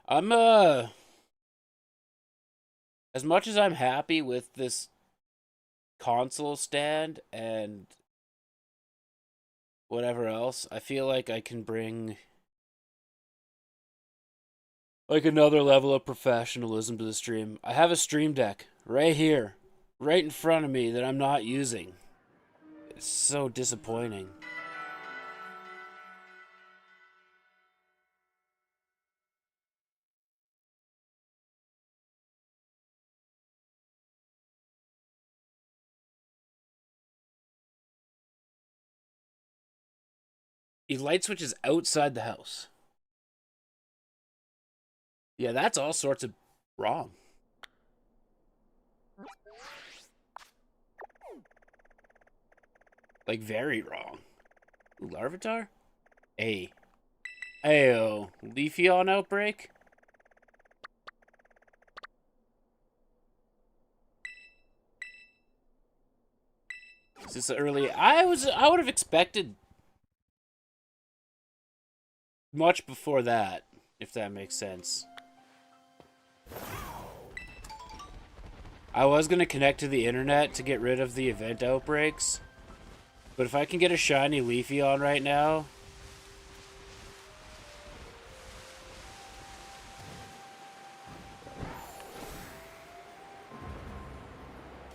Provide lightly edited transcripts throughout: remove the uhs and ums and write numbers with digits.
I'm as much as I'm happy with this console stand and whatever else, I feel like I can bring like another level of professionalism to the stream. I have a stream deck right here, right in front of me that I'm not using. It's so disappointing. The light switch is outside the house. Yeah, that's all sorts of wrong. Like, very wrong. Ooh, Larvitar? A. Ayo. Leafy on Outbreak? Is this early? I would have expected much before that, if that makes sense. I was going to connect to the internet to get rid of the event outbreaks. But if I can get a shiny Leafy on right now...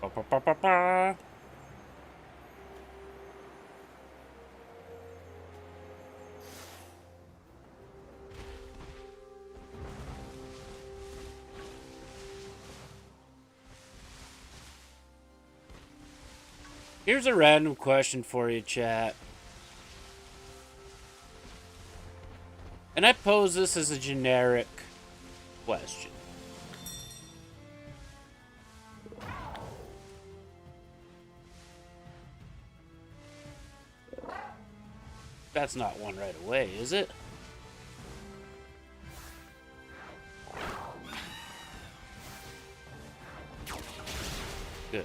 Ba, ba, ba, ba, ba. Here's a random question for you, chat. And I pose this as a generic question. That's not one right away, is it? Good.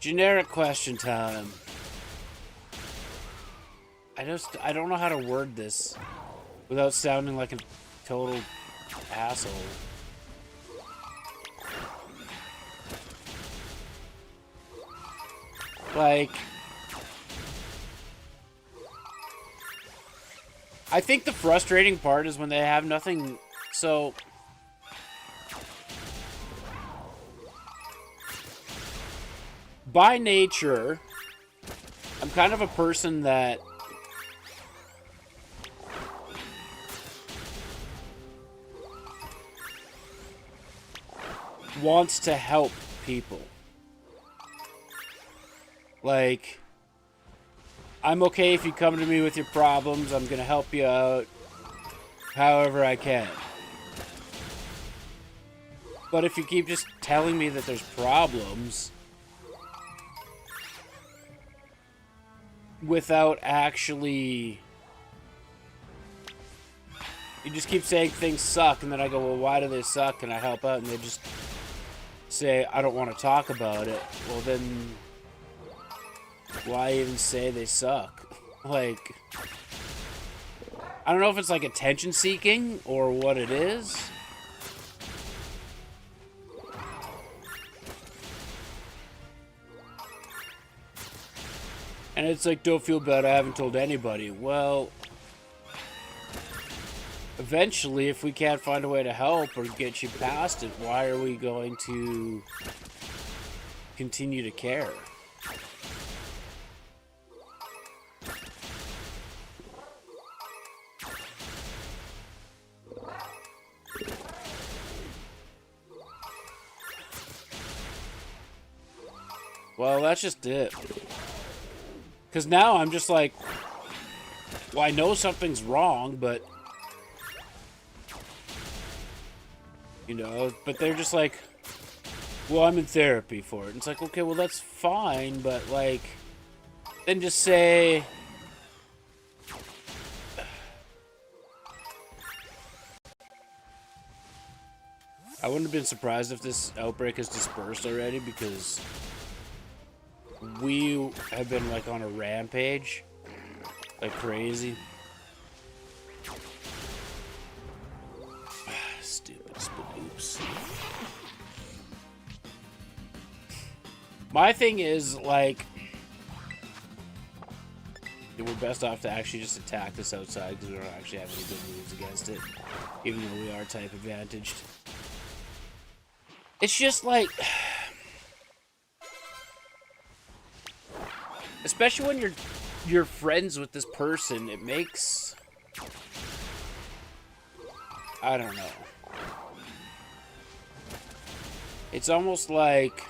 Generic question time. I don't know how to word this without sounding like a total asshole. Like, I think the frustrating part is when they have nothing. So, by nature, I'm kind of a person that wants to help people. Like, I'm okay if you come to me with your problems. I'm going to help you out however I can. But if you keep just telling me that there's problems without actually... You just keep saying things suck, and then I go, well, why do they suck? Can I help out? And they just say, I don't want to talk about it. Well, then... why even say they suck? Like, I don't know if it's like attention seeking or what it is. And it's like, don't feel bad, I haven't told anybody. Well, eventually, if we can't find a way to help or get you past it, why are we going to continue to care? Well, that's just it. Because now I'm just like, well, I know something's wrong, but... you know, but they're just like, well, I'm in therapy for it. And it's like, okay, well, that's fine, but, like, then just say... I wouldn't have been surprised if this outbreak has dispersed already, because we have been like on a rampage, like crazy. Stupid oops. My thing is like, we're best off to actually just attack this outside because we don't actually have any good moves against it, even though we are type advantaged. It's just like, especially when you're friends with this person, it makes, I don't know. It's almost like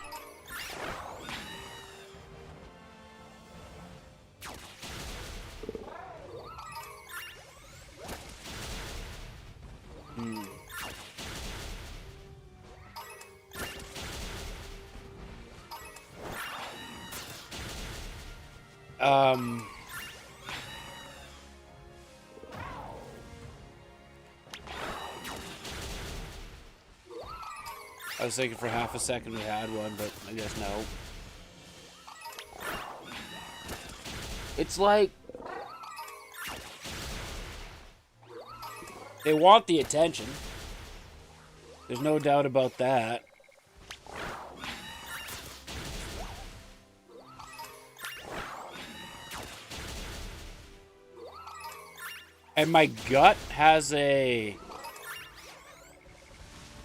I was thinking for half a second we had one, but I guess no. It's like they want the attention. There's no doubt about that. And my gut has a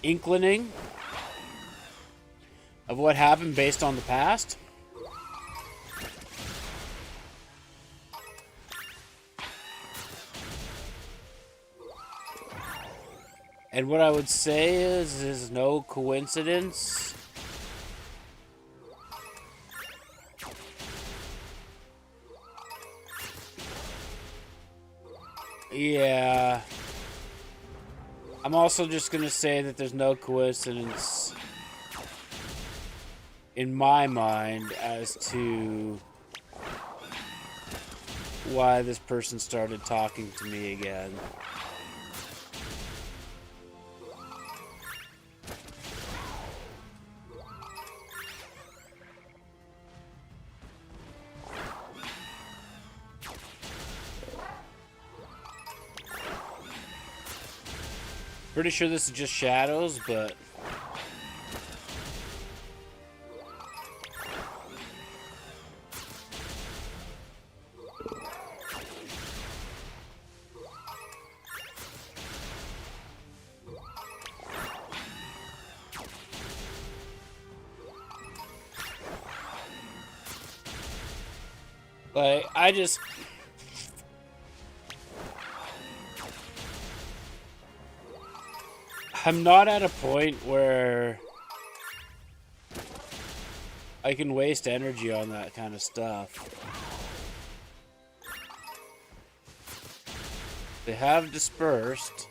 inclining of what happened based on the past. And what I would say is no coincidence. Yeah. I'm also just gonna say that there's no coincidence in my mind as to why this person started talking to me again. Pretty sure this is just shadows, but like, I'm not at a point where I can waste energy on that kind of stuff. They have dispersed.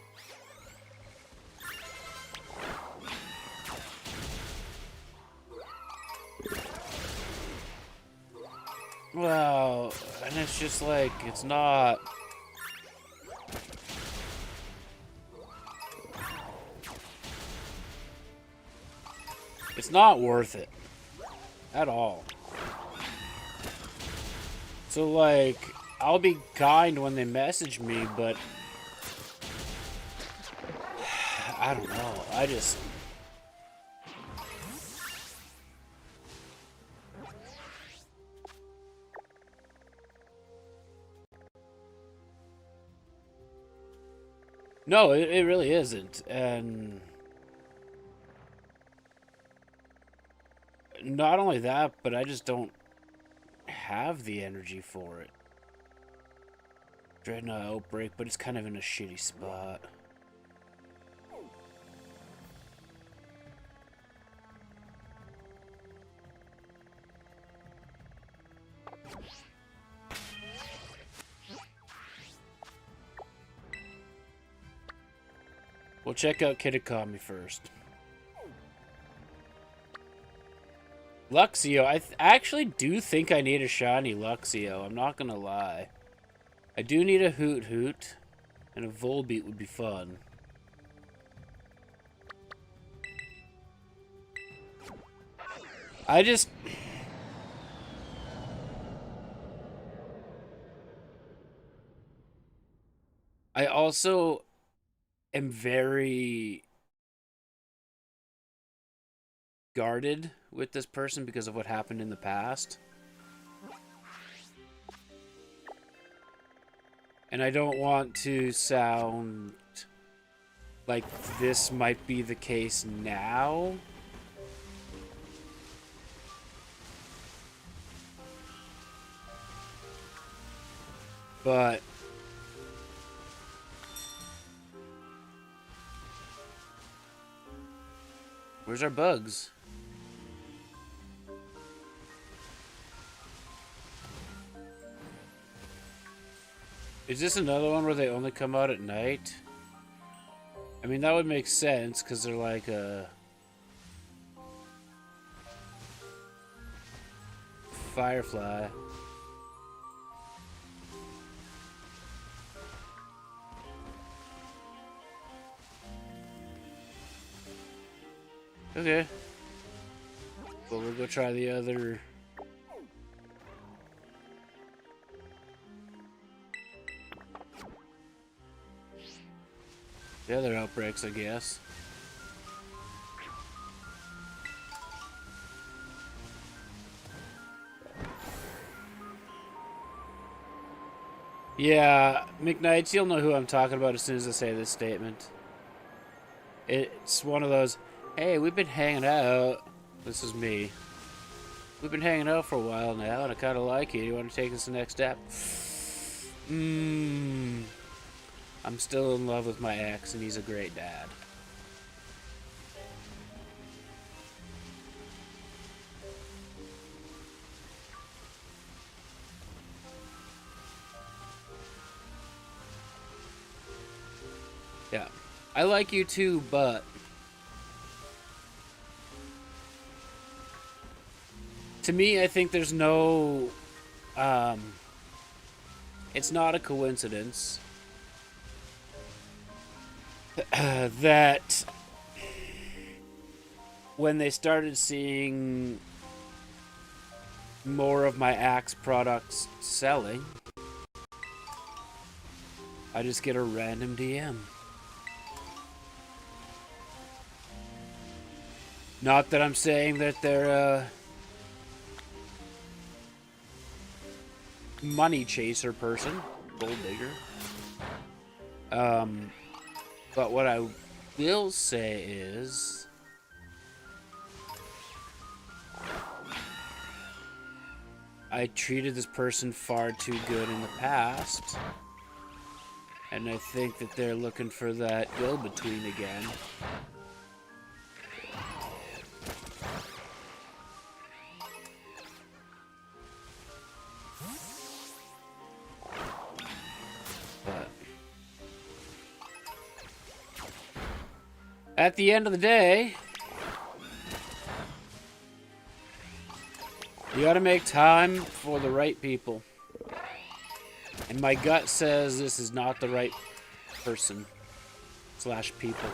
Well, and it's just like, it's not... It's not worth it. At all. So, like, I'll be kind when they message me, but... I don't know. I just... No, it really isn't. And... not only that, but I just don't have the energy for it. Dreadnought Outbreak, but it's kind of in a shitty spot. We'll check out Kitakami first. Luxio, I actually do think I need a shiny Luxio. I'm not gonna lie. I do need a Hoot Hoot, and a Volbeat would be fun. I also am very guarded with this person because of what happened in the past. And I don't want to sound like this might be the case now. But where's our bugs? Is this another one where they only come out at night? I mean, that would make sense because they're like a firefly. Okay. Well, we'll go try the other. The other outbreaks, I guess. Yeah, McKnights, you'll know who I'm talking about as soon as I say this statement. It's one of those, hey, we've been hanging out. This is me. We've been hanging out for a while now, and I kind of like you. You want to take us the next step? I'm still in love with my ex, and he's a great dad. Yeah. I like you too, but to me, I think there's no it's not a coincidence that when they started seeing more of my Axe products selling, I just get a random DM. Not that I'm saying that they're money chaser person, gold digger. But what I will say is I treated this person far too good in the past, and I think that they're looking for that go-between again. At the end of the day, you gotta make time for the right people. And my gut says this is not the right person / people.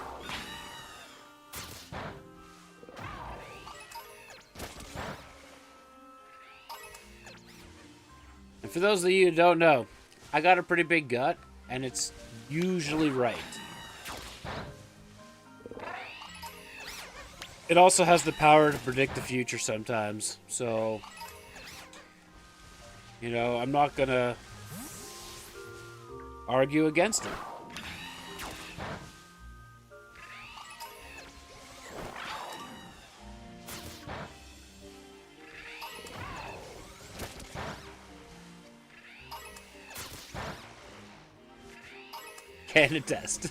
And for those of you who don't know, I got a pretty big gut, and it's usually right. It also has the power to predict the future sometimes, so, you know, I'm not gonna argue against it. Can attest.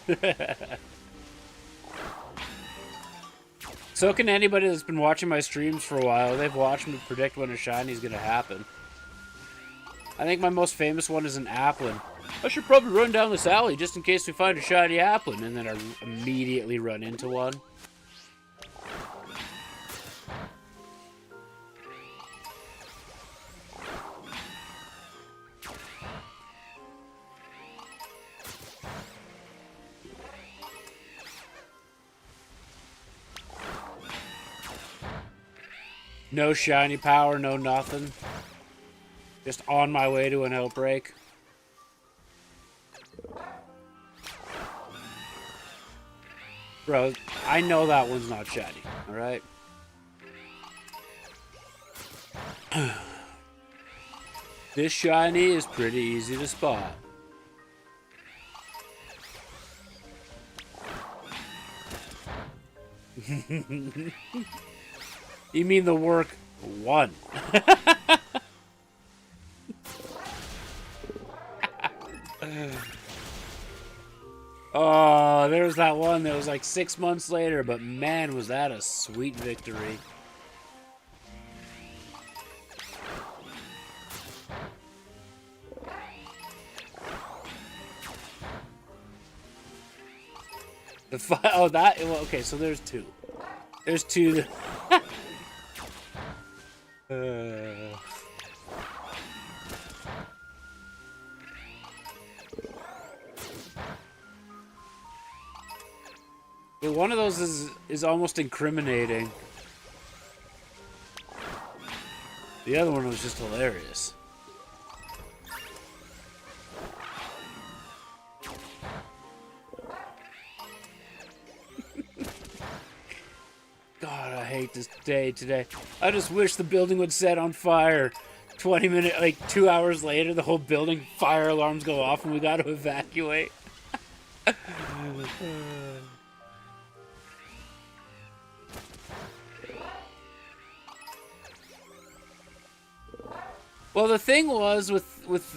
So can anybody that's been watching my streams for a while. They've watched me predict when a shiny is going to happen. I think my most famous one is an Applin. I should probably run down this alley just in case we find a shiny Applin. And then I immediately run into one. No shiny power, no nothing. Just on my way to an Outbreak. Bro, I know that one's not shiny, alright? This shiny is pretty easy to spot. You mean the work one? Oh, there's that one that was like 6 months later, but man, was that a sweet victory. Oh, that, well, okay, so there's two. There's two. But one of those is almost incriminating. The other one was just hilarious. God, I hate this day today. I just wish the building would set on fire. 20 minutes, like 2 hours later, the whole building fire alarms go off and we got to evacuate. Well, the thing was with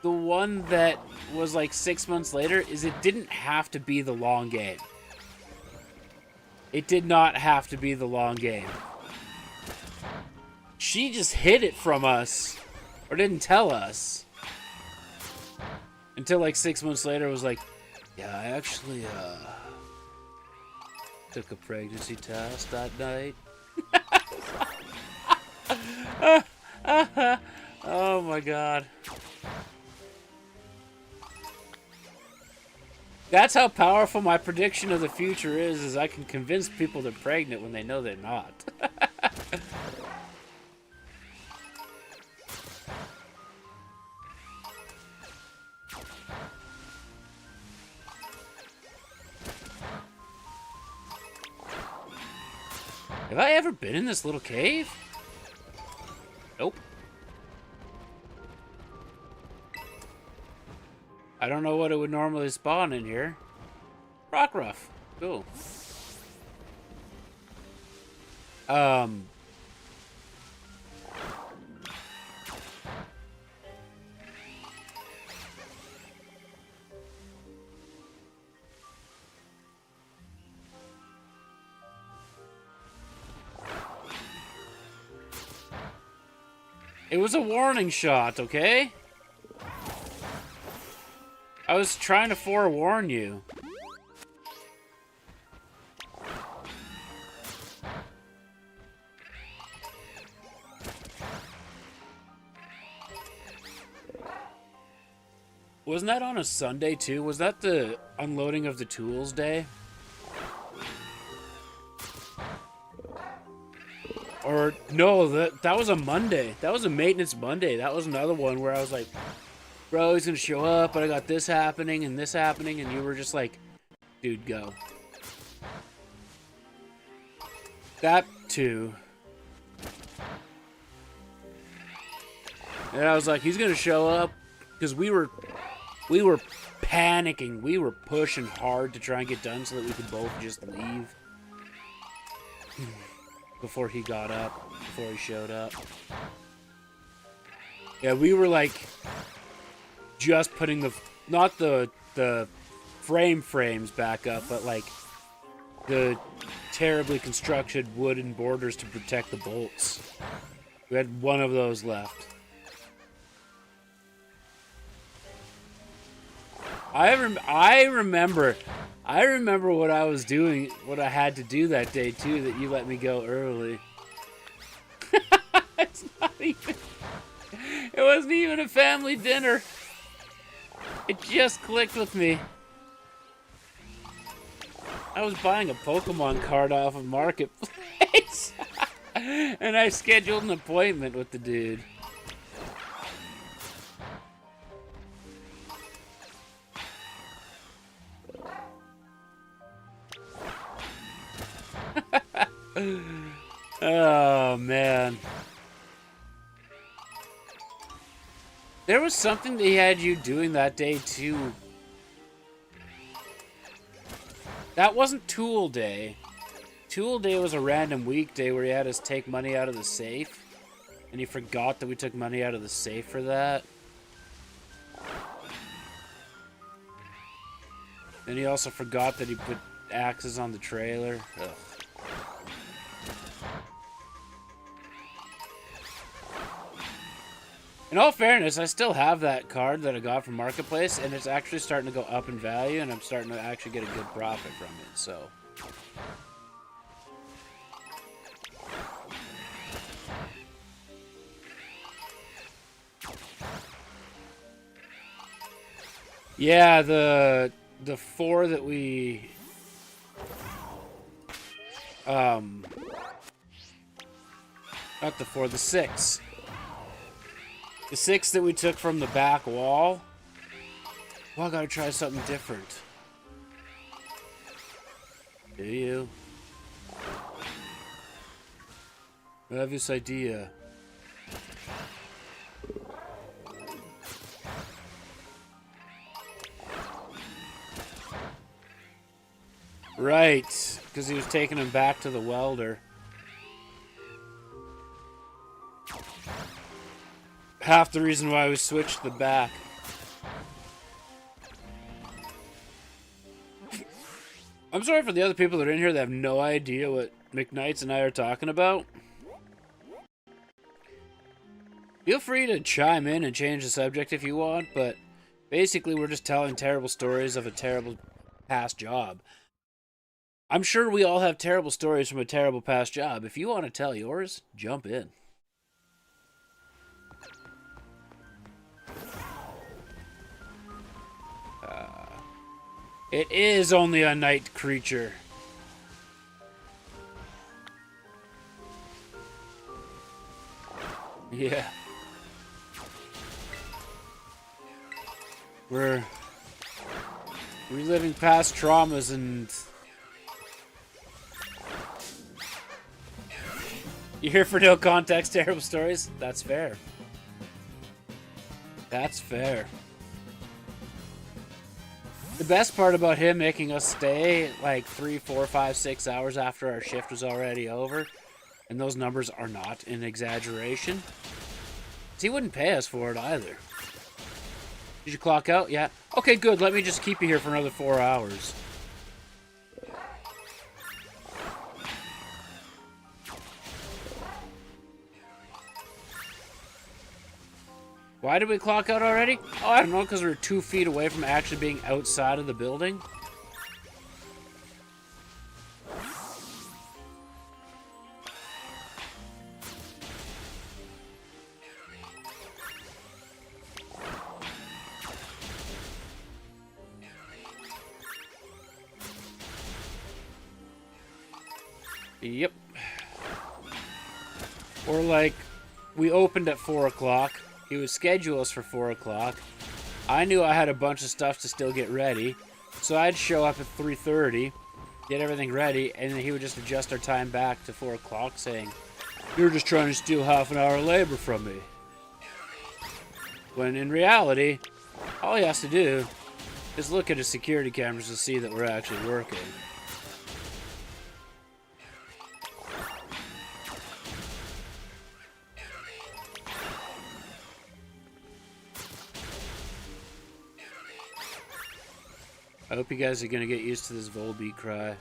the one that was like 6 months later is it didn't have to be the long game. It did not have to be the long game. She just hid it from us, or didn't tell us, until like 6 months later it was like, yeah, I actually took a pregnancy test that night. Oh my god. That's how powerful my prediction of the future is I can convince people they're pregnant when they know they're not. Have I ever been in this little cave? Nope. I don't know what it would normally spawn in here. Rock ruff. Cool. It was a warning shot, okay? I was trying to forewarn you. Wasn't that on a Sunday too? Was that the unloading of the tools day? Or no, that was a Monday. That was a maintenance Monday. That was another one where I was like, bro, he's gonna show up, but I got this happening, and you were just like, dude, go. That too. And I was like, he's gonna show up, because we were panicking. We were pushing hard to try and get done so that we could both just leave. Before he got up, before he showed up. Yeah, we were like just putting the, not the frames back up, but like the terribly constructed wooden borders to protect the bolts. We had one of those left. I remember what I was doing, what I had to do that day too, that you let me go early. It's not even, it wasn't even a family dinner. It just clicked with me. I was buying a Pokemon card off of Marketplace. And I scheduled an appointment with the dude. Oh, man. There was something that he had you doing that day, too. That wasn't Tool Day. Tool Day was a random weekday where he had us take money out of the safe. And he forgot that we took money out of the safe for that. And he also forgot that he put axes on the trailer. Ugh. In all fairness, I still have that card that I got from Marketplace, and it's actually starting to go up in value, and I'm starting to actually get a good profit from it, so. Yeah, the 4 that we... Not the 4, the 6. The 6 that we took from the back wall. Well, I gotta try something different. Do you? I have this idea. Right, because he was taking him back to the welder. Half the reason why we switched the back. I'm sorry for the other people that are in here that have no idea what McKnights and I are talking about. Feel free to chime in and change the subject if you want, but basically we're just telling terrible stories of a terrible past job. I'm sure we all have terrible stories from a terrible past job. If you want to tell yours, jump in. It is only a night creature. Yeah. We're reliving past traumas and... You here for no context, terrible stories? That's fair. That's fair. The best part about him making us stay like 3, 4, 5, 6 hours after our shift was already over, and those numbers are not an exaggeration, is he wouldn't pay us for it either. Did you clock out? Yeah. Okay, good. Let me just keep you here for another 4 hours. Why did we clock out already? Oh, I don't know, because we were 2 feet away from actually being outside of the building. Yep. Or like, we opened at 4 o'clock. He would schedule us for 4 o'clock. I knew I had a bunch of stuff to still get ready, so I'd show up at 3:30, get everything ready, and then he would just adjust our time back to 4 o'clock, saying, "You're just trying to steal half an hour of labor from me." When in reality, all he has to do is look at his security cameras to see that we're actually working. I hope you guys are going to get used to this Volbeat cry.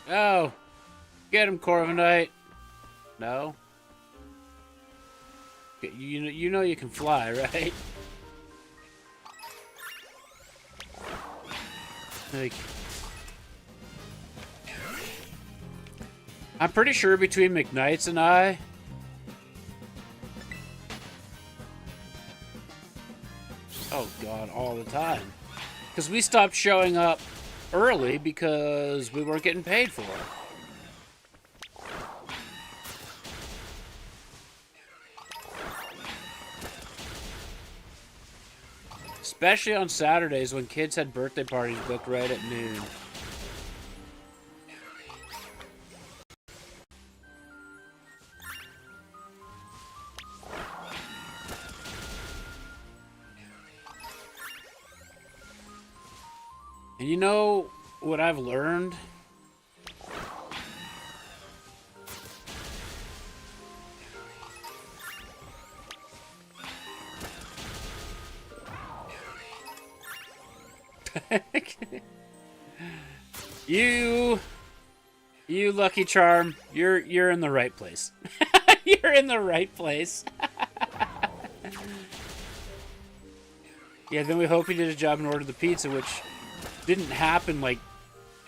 Oh! Get him, Corviknight! No? You know you can fly, right? Like... I'm pretty sure between McKnights and I... Oh god, all the time. Because we stopped showing up early because we weren't getting paid for it. Especially on Saturdays when kids had birthday parties booked right at noon. And you know what I've learned? You Lucky Charm, you're in the right place. You're in the right place. Yeah, then we hope he did his job and ordered the pizza, which didn't happen like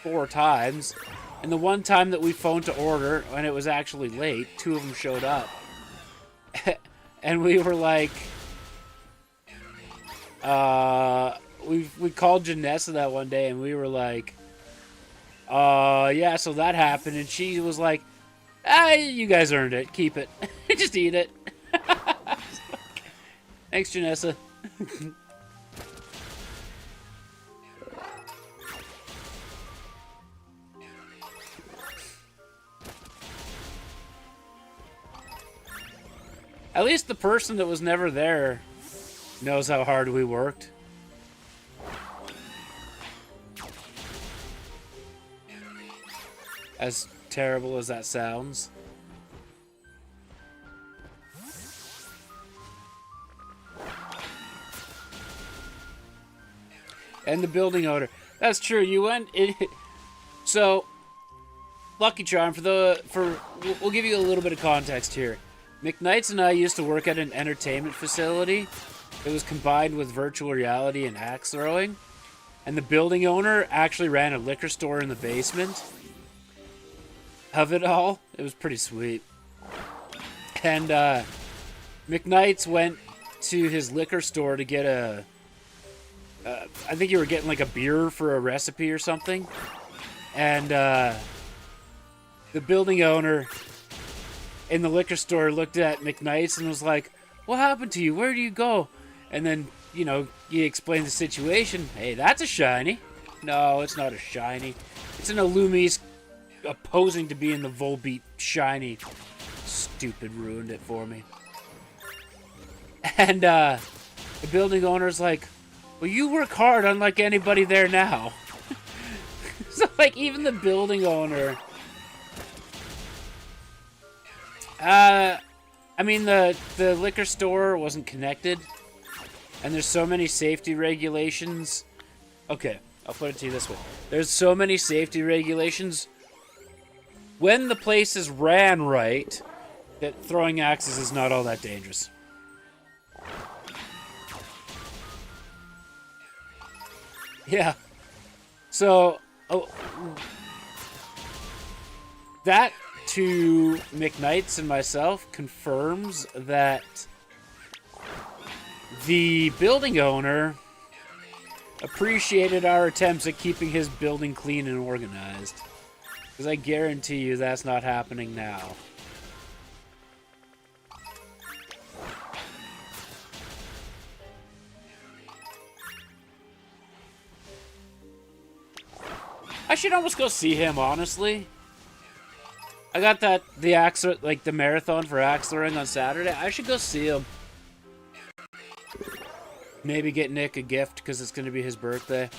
4 times. And the one time that we phoned to order, and it was actually late, 2 of them showed up. And we were like, we called Janessa that one day, and we were like, yeah, so that happened. And she was like, you guys earned it. Keep it. Just eat it. Thanks, Janessa. At least the person that was never there knows how hard we worked. As terrible as that sounds. And the building owner. That's true. You went in. So, Lucky Charm, we'll give you a little bit of context here. McKnights and I used to work at an entertainment facility that was combined with virtual reality and axe throwing. And the building owner actually ran a liquor store in the basement of it all. It was pretty sweet. And McKnights went to his liquor store to get I think you were getting like a beer for a recipe or something. And the building owner in the liquor store looked at McKnights and was like, "What happened to you? Where do you go?" And then, you know, he explained the situation. "Hey, that's a shiny." "No, it's not a shiny. It's an Illumis opposing to be in the Volbeat shiny." Stupid, ruined it for me. And the building owner's like, "Well, you work hard unlike anybody there now." So, like, even the building owner... I mean, the liquor store wasn't connected, and there's so many safety regulations. Okay, I'll put it to you this way. There's so many safety regulations. When the place is ran right, that throwing axes is not all that dangerous. Yeah. So, that to McKnights and myself confirms that the building owner appreciated our attempts at keeping his building clean and organized. Because I guarantee you that's not happening now. I should almost go see him, honestly. I got the marathon for axe throwing on Saturday. I should go see him. Maybe get Nick a gift because it's going to be his birthday.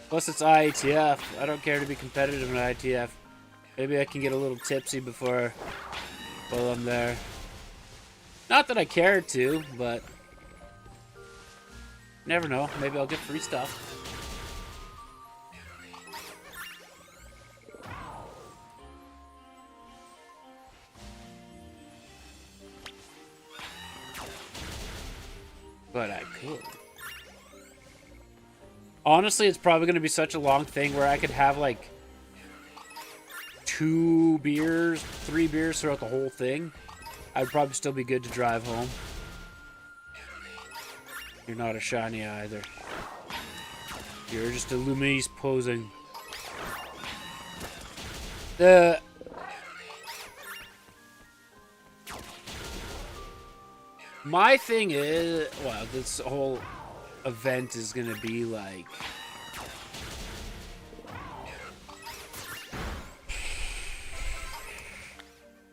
Plus it's IATF. I don't care to be competitive in IATF. Maybe I can get a little tipsy while I'm there. Not that I care to, but... Never know. Maybe I'll get free stuff. But I could. Honestly, it's probably going to be such a long thing where I could have like 2 beers, 3 beers throughout the whole thing. I'd probably still be good to drive home. You're not a shiny either. You're just a Lumis posing. My thing is, well, this whole event is gonna be like...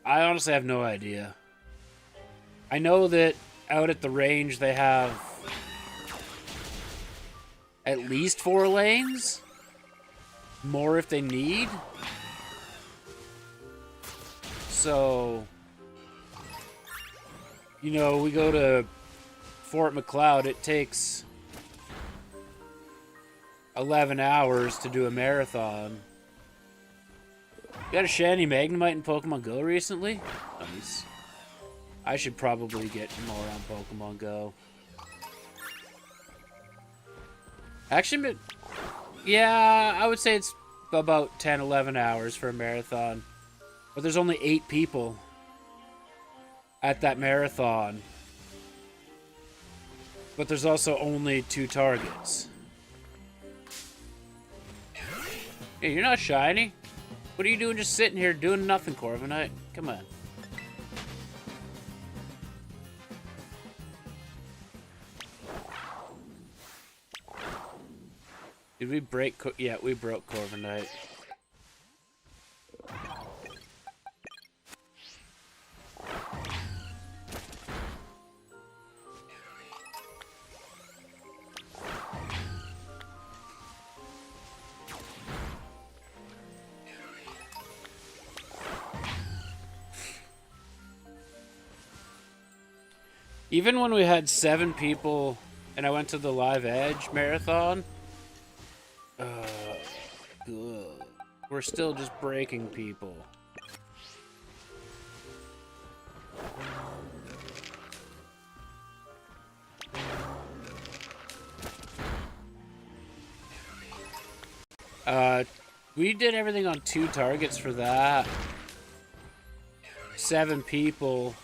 I honestly have no idea. I know that out at the range they have at least 4 lanes. More if they need. So, you know, we go to Fort McLeod, it takes 11 hours to do a marathon. Got a shiny Magnemite in Pokemon Go recently? Nice. I should probably get more on Pokemon Go. Actually, yeah, I would say it's about 10, 11 hours for a marathon. But there's only 8 people at that marathon. But there's also only 2 targets. Hey, you're not shiny. What are you doing just sitting here doing nothing, Corviknight? Come on. Did we break... yeah, we broke Corviknight. Even when we had 7 people and I went to the Live Edge marathon, we're still just breaking people. We did everything on 2 targets for that. 7 people.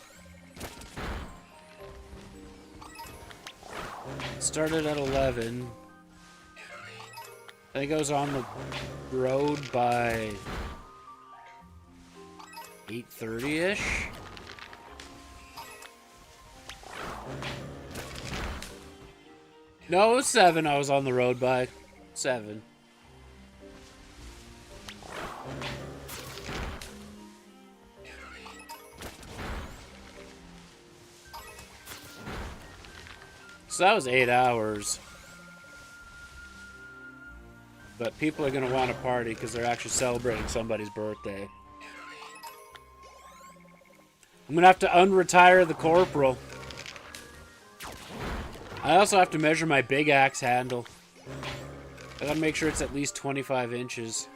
Started at 11. I think I was on the road by 8:30-ish. No, it was 7 I was on the road by. 7. So that was 8 hours. But people are going to want to party because they're actually celebrating somebody's birthday. I'm going to have to unretire the Corporal. I also have to measure my big axe handle. I got to make sure it's at least 25 inches.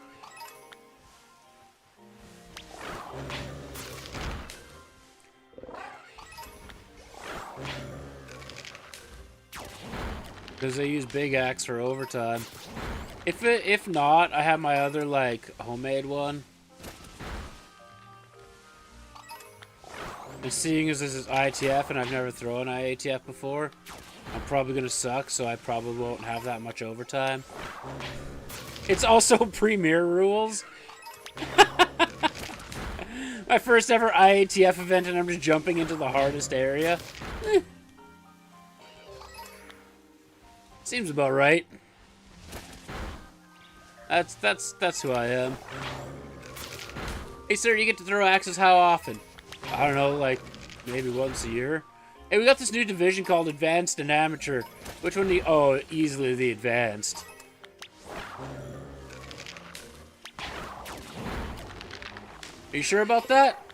Because they use big axe for overtime. If not, I have my other, like, homemade one. And seeing as this is IATF and I've never thrown IATF before, I'm probably going to suck, so I probably won't have that much overtime. It's also Premier rules. My first ever IATF event and I'm just jumping into the hardest area. Seems about right. That's who I am. Hey sir, you get to throw axes how often? I don't know, like maybe once a year. Hey, we got this new division called Advanced and Amateur. Which one do you... oh, easily the Advanced. Are you sure about that?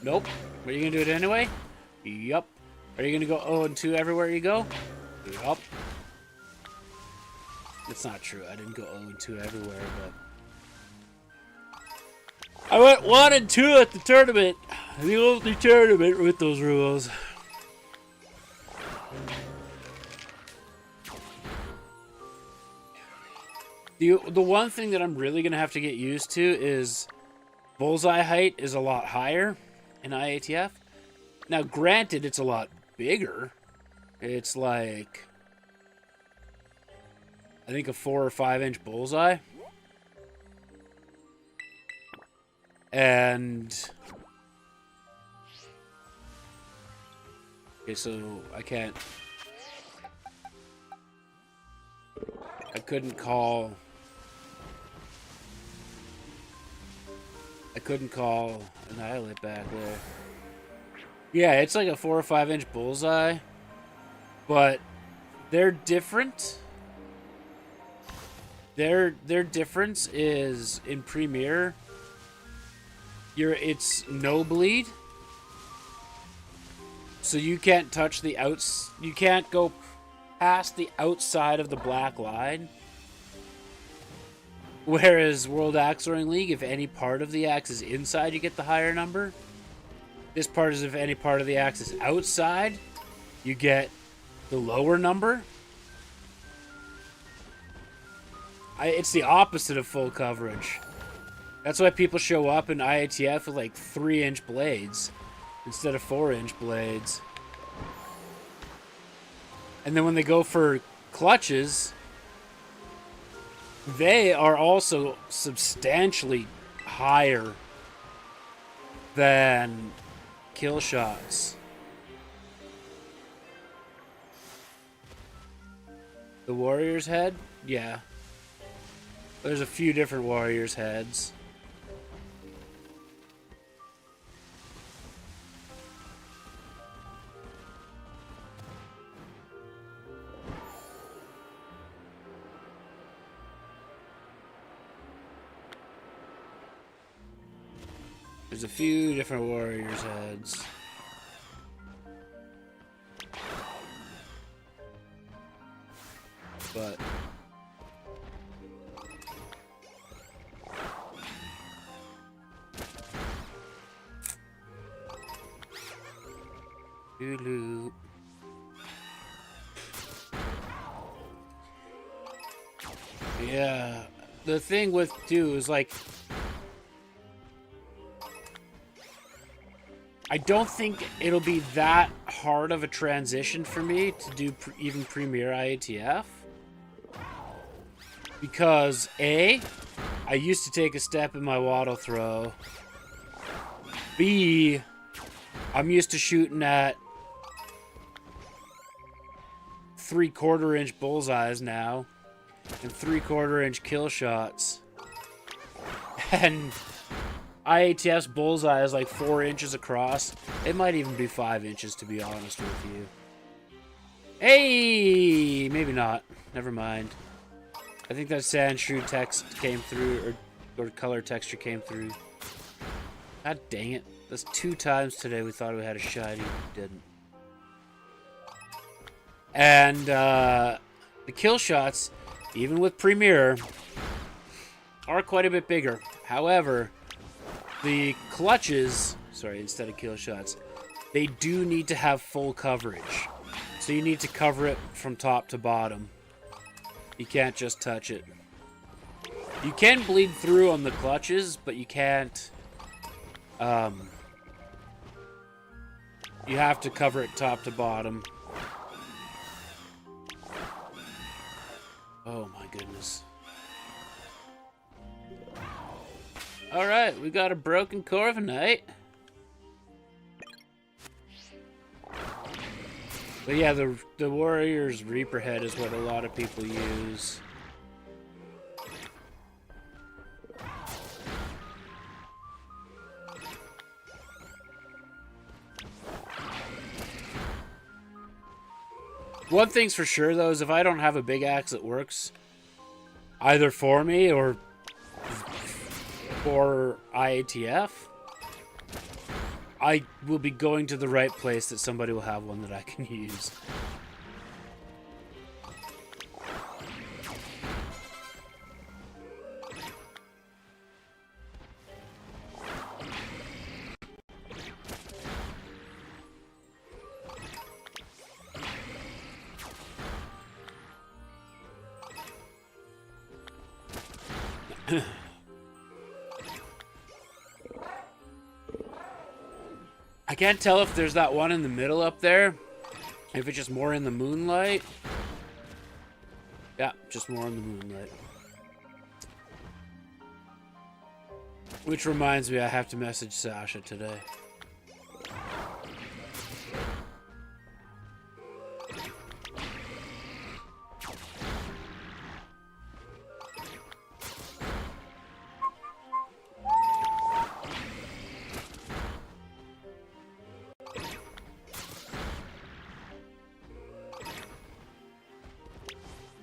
Nope. Are you gonna do it anyway? Yup. Are you gonna go 0-2 everywhere you go? Yup. It's not true. I didn't go 0-2 everywhere, but... I went 1-2 at the tournament. The only tournament with those rules. The one thing that I'm really going to have to get used to is bullseye height is a lot higher in IATF. Now, granted, it's a lot bigger. It's like... I think a 4 or 5 inch bullseye. And... okay, so I can't... I couldn't call Annihilate back there. Yeah, it's like a 4 or 5 inch bullseye, but they're different. Their difference is in Premiere, it's no bleed, so you can't touch the you can't go past the outside of the black line. Whereas World Axe Throwing League, if any part of the axe is inside, you get the higher number. This part is if any part of the axe is outside, you get the lower number. It's the opposite of full coverage. That's why people show up in IATF with like 3-inch blades instead of 4-inch blades. And then when they go for clutches, they are also substantially higher than kill shots. The warrior's head? Yeah. There's a few different warrior's heads. There's a few different warrior's heads. But Hulu. Yeah, the thing with too is like, I don't think it'll be that hard of a transition for me to do even Premier IATF. Because A, I used to take a step in my waddle throw. B, I'm used to shooting at 3/4 inch bullseyes now. And 3/4 inch kill shots. And IATF's bullseye is like 4 inches across. It might even be 5 inches, to be honest with you. Hey! Maybe not. Never mind. I think that sand shrew text came through, or color texture came through. God dang it. That's 2 times today we thought we had a shiny. We didn't. And the kill shots, even with Premiere, are quite a bit bigger. However, the clutches, instead of kill shots, they do need to have full coverage. So you need to cover it from top to bottom. You can't just touch it. You can bleed through on the clutches, but you can't. You have to cover it top to bottom. Oh my goodness. Alright, we got a broken Corviknight. But yeah, the Warrior's Reaper head is what a lot of people use. One thing's for sure, though, is if I don't have a big axe that works either for me or for IATF, I will be going to the right place that somebody will have one that I can use. I can't tell if there's that one in the middle up there, if it's just more in the moonlight. Yeah, just more in the moonlight. Which reminds me, I have to message Sasha today.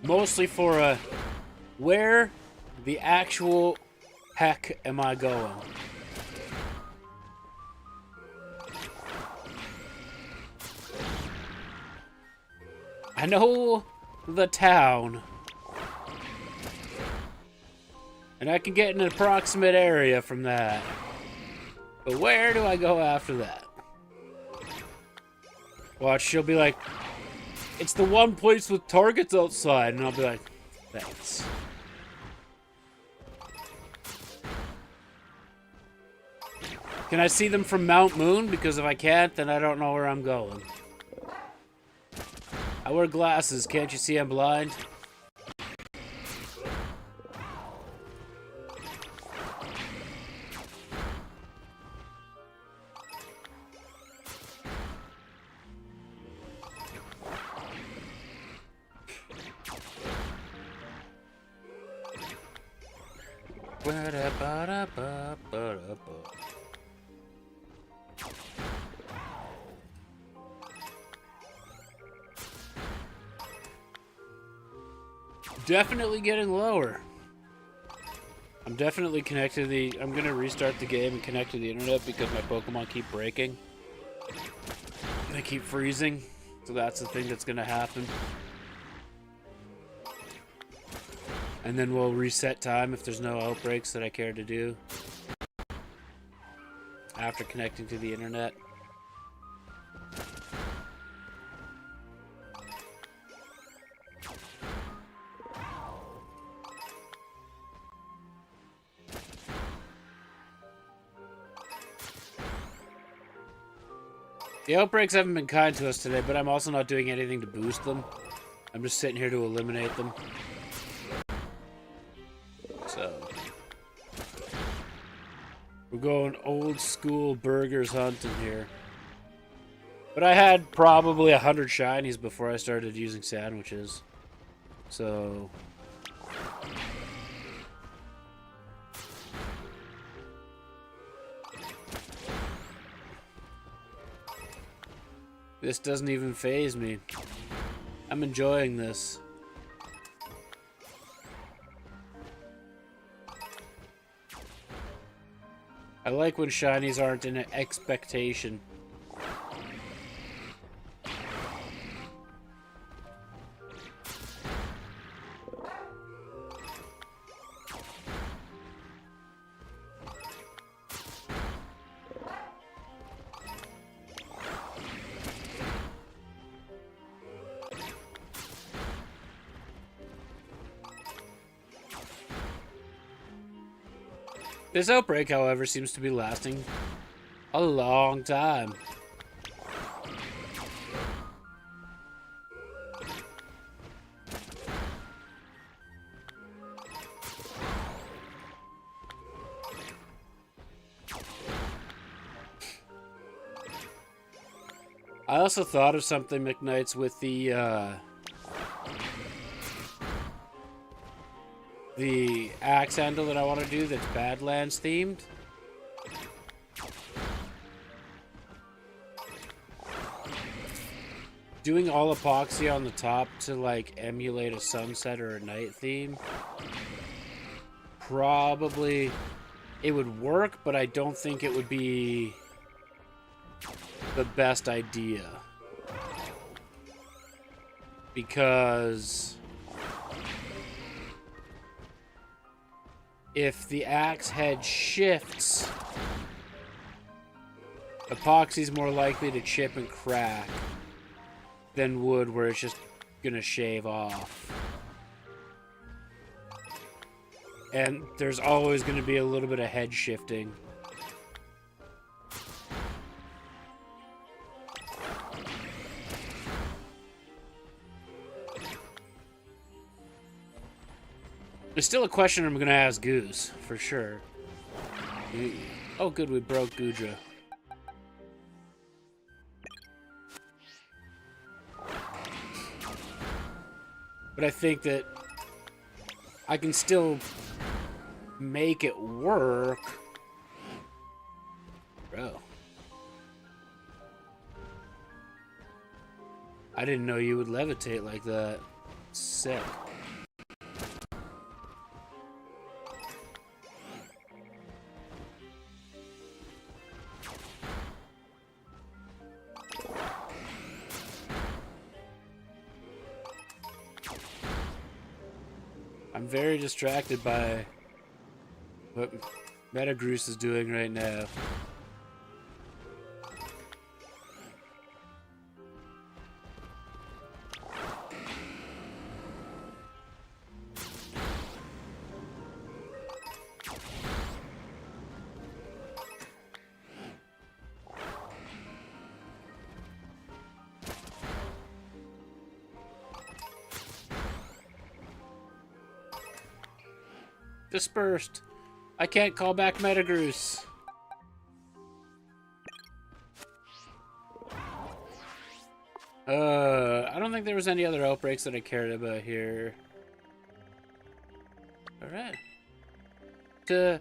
Mostly for a where the actual heck am I going? I know the town. And I can get an approximate area from that. But where do I go after that? Watch, she'll be like, it's the one place with targets outside. And I'll be like, thanks. Can I see them from Mount Moon? Because if I can't, then I don't know where I'm going. I wear glasses. Can't you see I'm blind? Definitely getting lower. I'm definitely connected to the... I'm gonna restart the game and connect to the internet because my Pokemon keep breaking. They keep freezing. So that's the thing that's gonna happen. And then we'll reset time if there's no outbreaks that I care to do. After connecting to the internet. The outbreaks haven't been kind to us today, but I'm also not doing anything to boost them. I'm just sitting here to eliminate them. So... we're going old school burgers hunting here. But I had probably 100 shinies before I started using sandwiches. So... this doesn't even faze me. I'm enjoying this. I like when shinies aren't in an expectation. This outbreak, however, seems to be lasting a long time. I also thought of something, McKnights, with the axe handle that I want to do that's Badlands themed. Doing all epoxy on the top to like emulate a sunset or a night theme. Probably it would work, but I don't think it would be the best idea. Because if the axe head shifts, epoxy's more likely to chip and crack than wood where it's just gonna shave off. And there's always gonna be a little bit of head shifting. There's still a question I'm gonna ask Goose, for sure. Oh good, we broke Gudra. But I think that I can still make it work. Bro. I didn't know you would levitate like that. sick. I'm very distracted by what Metagroose is doing right now. Dispersed. I can't call back Metagroose. I don't think there was any other outbreaks that I cared about here. Alright. To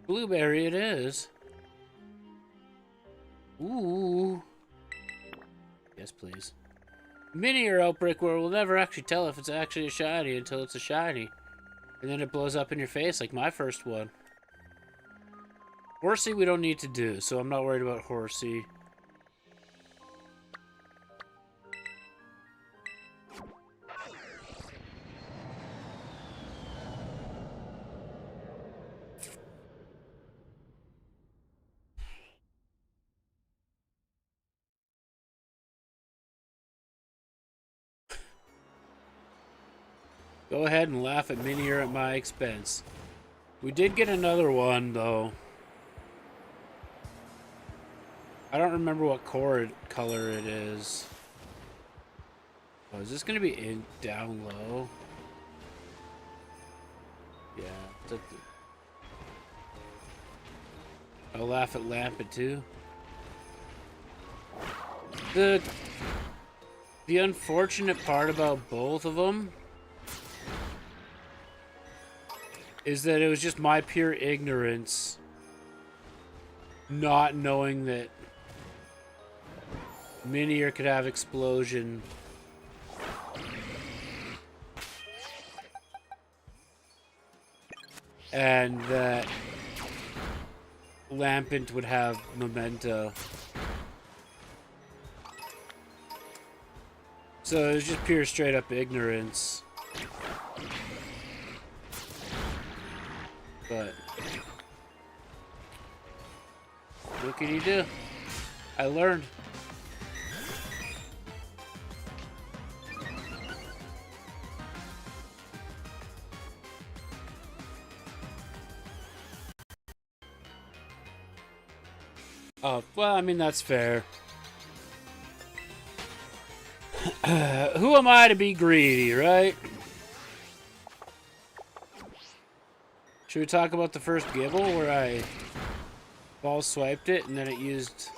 Blueberry it is. Ooh. Yes, please. Mini or outbreak where we'll never actually tell if it's actually a shiny until it's a shiny. And then it blows up in your face like my first one. Horsey we don't need to do, so I'm not worried about Horsey. Go ahead and laugh at Minior at my expense. We did get another one, though. I don't remember what color it is. Oh, is this going to be down low? Yeah. I'll laugh at Lampet, too. The unfortunate part about both of them is that it was just my pure ignorance not knowing that Minior could have explosion. And that Lampent would have Memento. So it was just pure straight up ignorance. But what can you do? I learned. Oh, well, I mean, that's fair. Who am I to be greedy, right? Should we talk about the first Gibble where I ball swiped it and then it used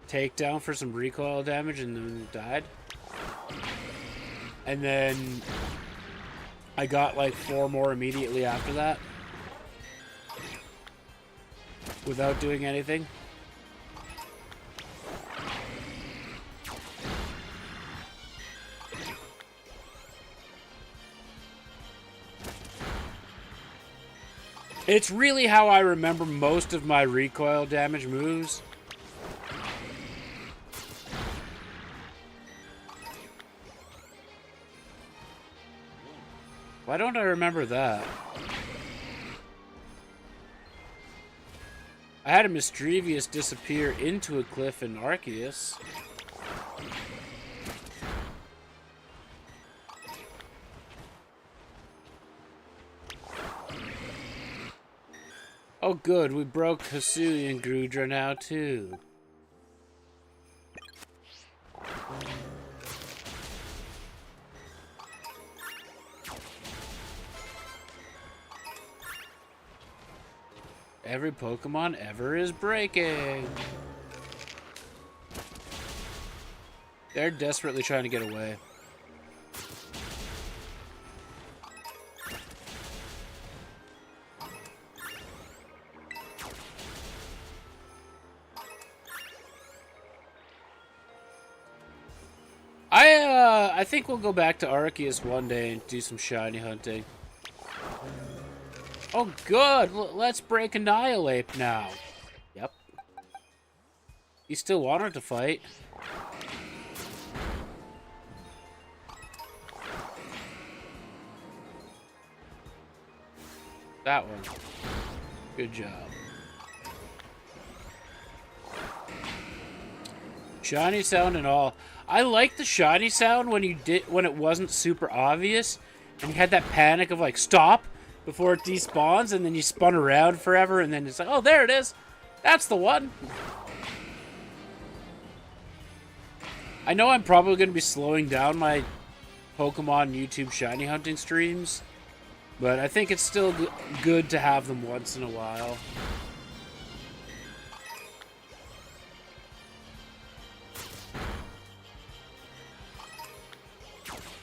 takedown for some recoil damage and then died? And then I got like 4 more immediately after that without doing anything. It's really how I remember most of my recoil damage moves. Why don't I remember that? I had a Mischievous disappear into a cliff in Arceus. Oh good, we broke Hisui and Grudra now too. Every Pokemon ever is breaking. They're desperately trying to get away. I think we'll go back to Arceus one day and do some shiny hunting. Oh, good. Let's break Annihilate now. Yep. He still wanted to fight. That one. Good job. Shiny sound and all. I like the shiny sound when it wasn't super obvious, and you had that panic of like stop before it despawns, and then you spun around forever, and then it's like, oh, there it is. That's the one. I know I'm probably going to be slowing down my Pokemon YouTube shiny hunting streams, but I think it's still good to have them once in a while.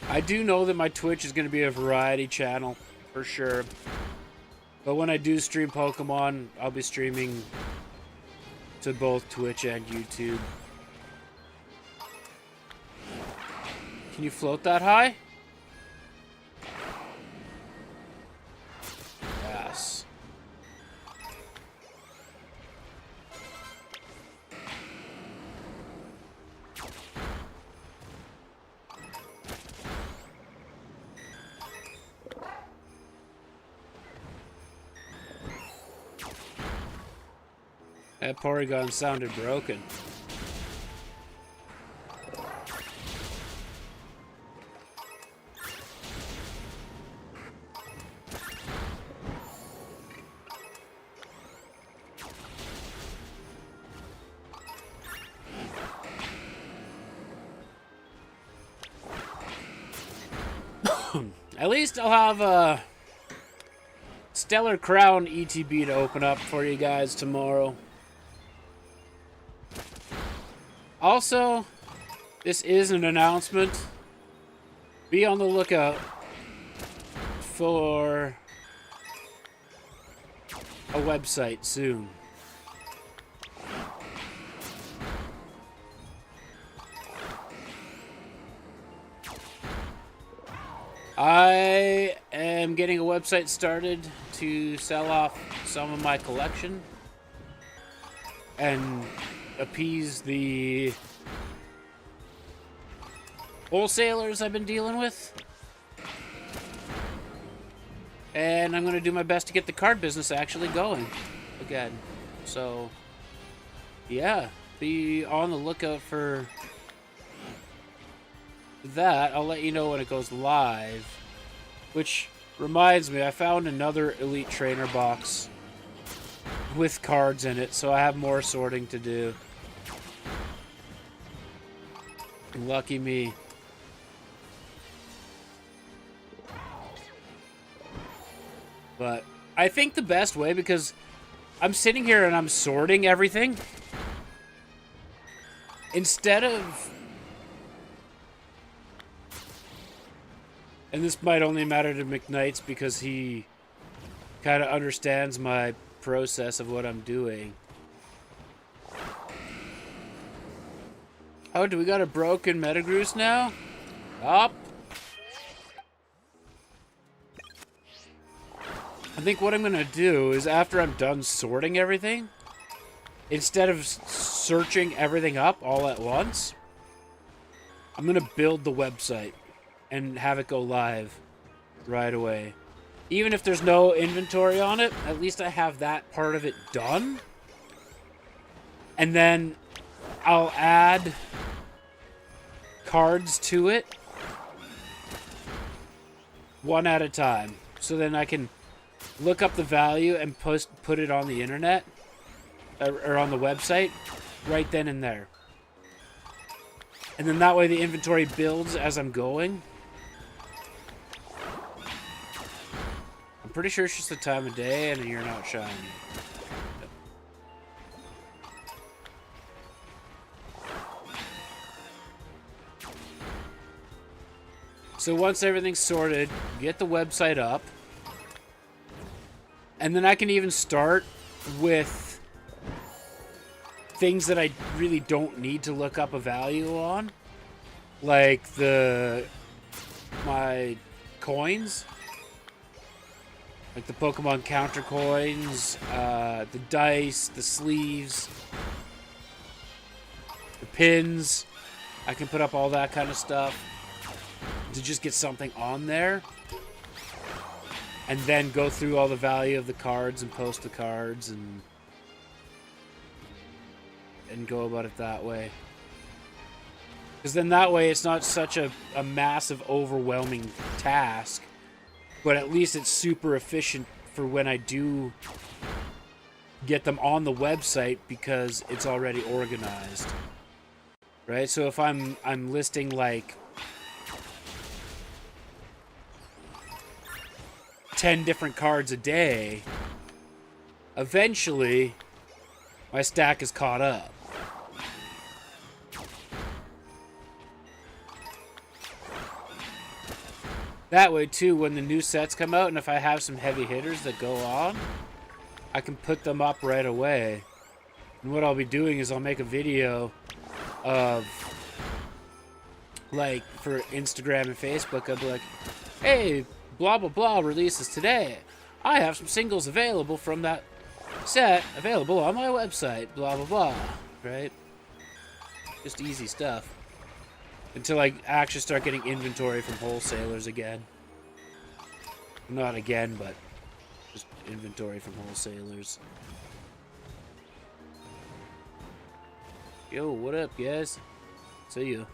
I do know that my Twitch is going to be a variety channel, for sure. But when I do stream Pokemon, I'll be streaming to both Twitch and YouTube. Can you float that high? Yes. That Porygon sounded broken. At least I'll have a Stellar Crown ETB to open up for you guys tomorrow. Also, this is an announcement. Be on the lookout for a website soon. I am getting a website started to sell off some of my collection and appease the wholesalers I've been dealing with. And I'm going to do my best to get the card business actually going again. So, yeah, be on the lookout for that. I'll let you know when it goes live. Which reminds me, I found another Elite Trainer box with cards in it, so I have more sorting to do. Lucky me. But I think the best way, because I'm sitting here and I'm sorting everything, instead of, and this might only matter to McKnights because he kind of understands my process of what I'm doing. Oh, do we got a broken Metagross now? Up. I think what I'm going to do is after I'm done sorting everything, instead of searching everything up all at once, I'm going to build the website and have it go live right away. Even if there's no inventory on it, at least I have that part of it done. And then I'll add cards to it one at a time. So then I can look up the value and put it on the internet or on the website right then and there. And then that way the inventory builds as I'm going. I'm pretty sure it's just the time of day and you're not shiny. So once everything's sorted, get the website up. And then I can even start with things that I really don't need to look up a value on. Like my coins, like the Pokemon counter coins, the dice, the sleeves, the pins. I can put up all that kind of stuff to just get something on there, and then go through all the value of the cards and post the cards and go about it that way. Because then that way it's not such a massive, overwhelming task, but at least it's super efficient for when I do get them on the website because it's already organized. Right? So if I'm listing like 10 different cards a day, eventually my stack is caught up. That way too, when the new sets come out and if I have some heavy hitters that go on, I can put them up right away. And what I'll be doing is I'll make a video of, like, for Instagram and Facebook, I'll be like, hey, blah blah blah releases today. I have some singles available from that set available on my website, blah blah blah. Right? Just easy stuff. Until I actually start getting inventory from wholesalers again. Not again, but just inventory from wholesalers. Yo, what up, guys? See you.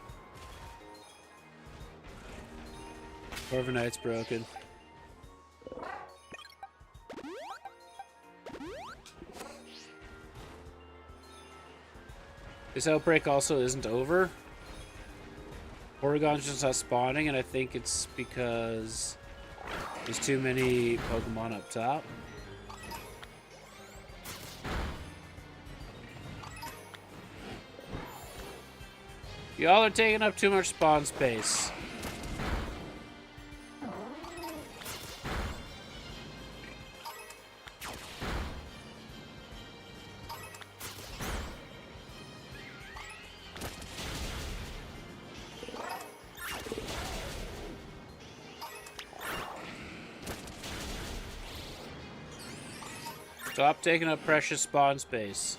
Corviknight's broken. This outbreak also isn't over. Oregon's just not spawning, and I think it's because there's too many Pokemon up top. Y'all are taking up too much spawn space. Stop taking up precious spawn space.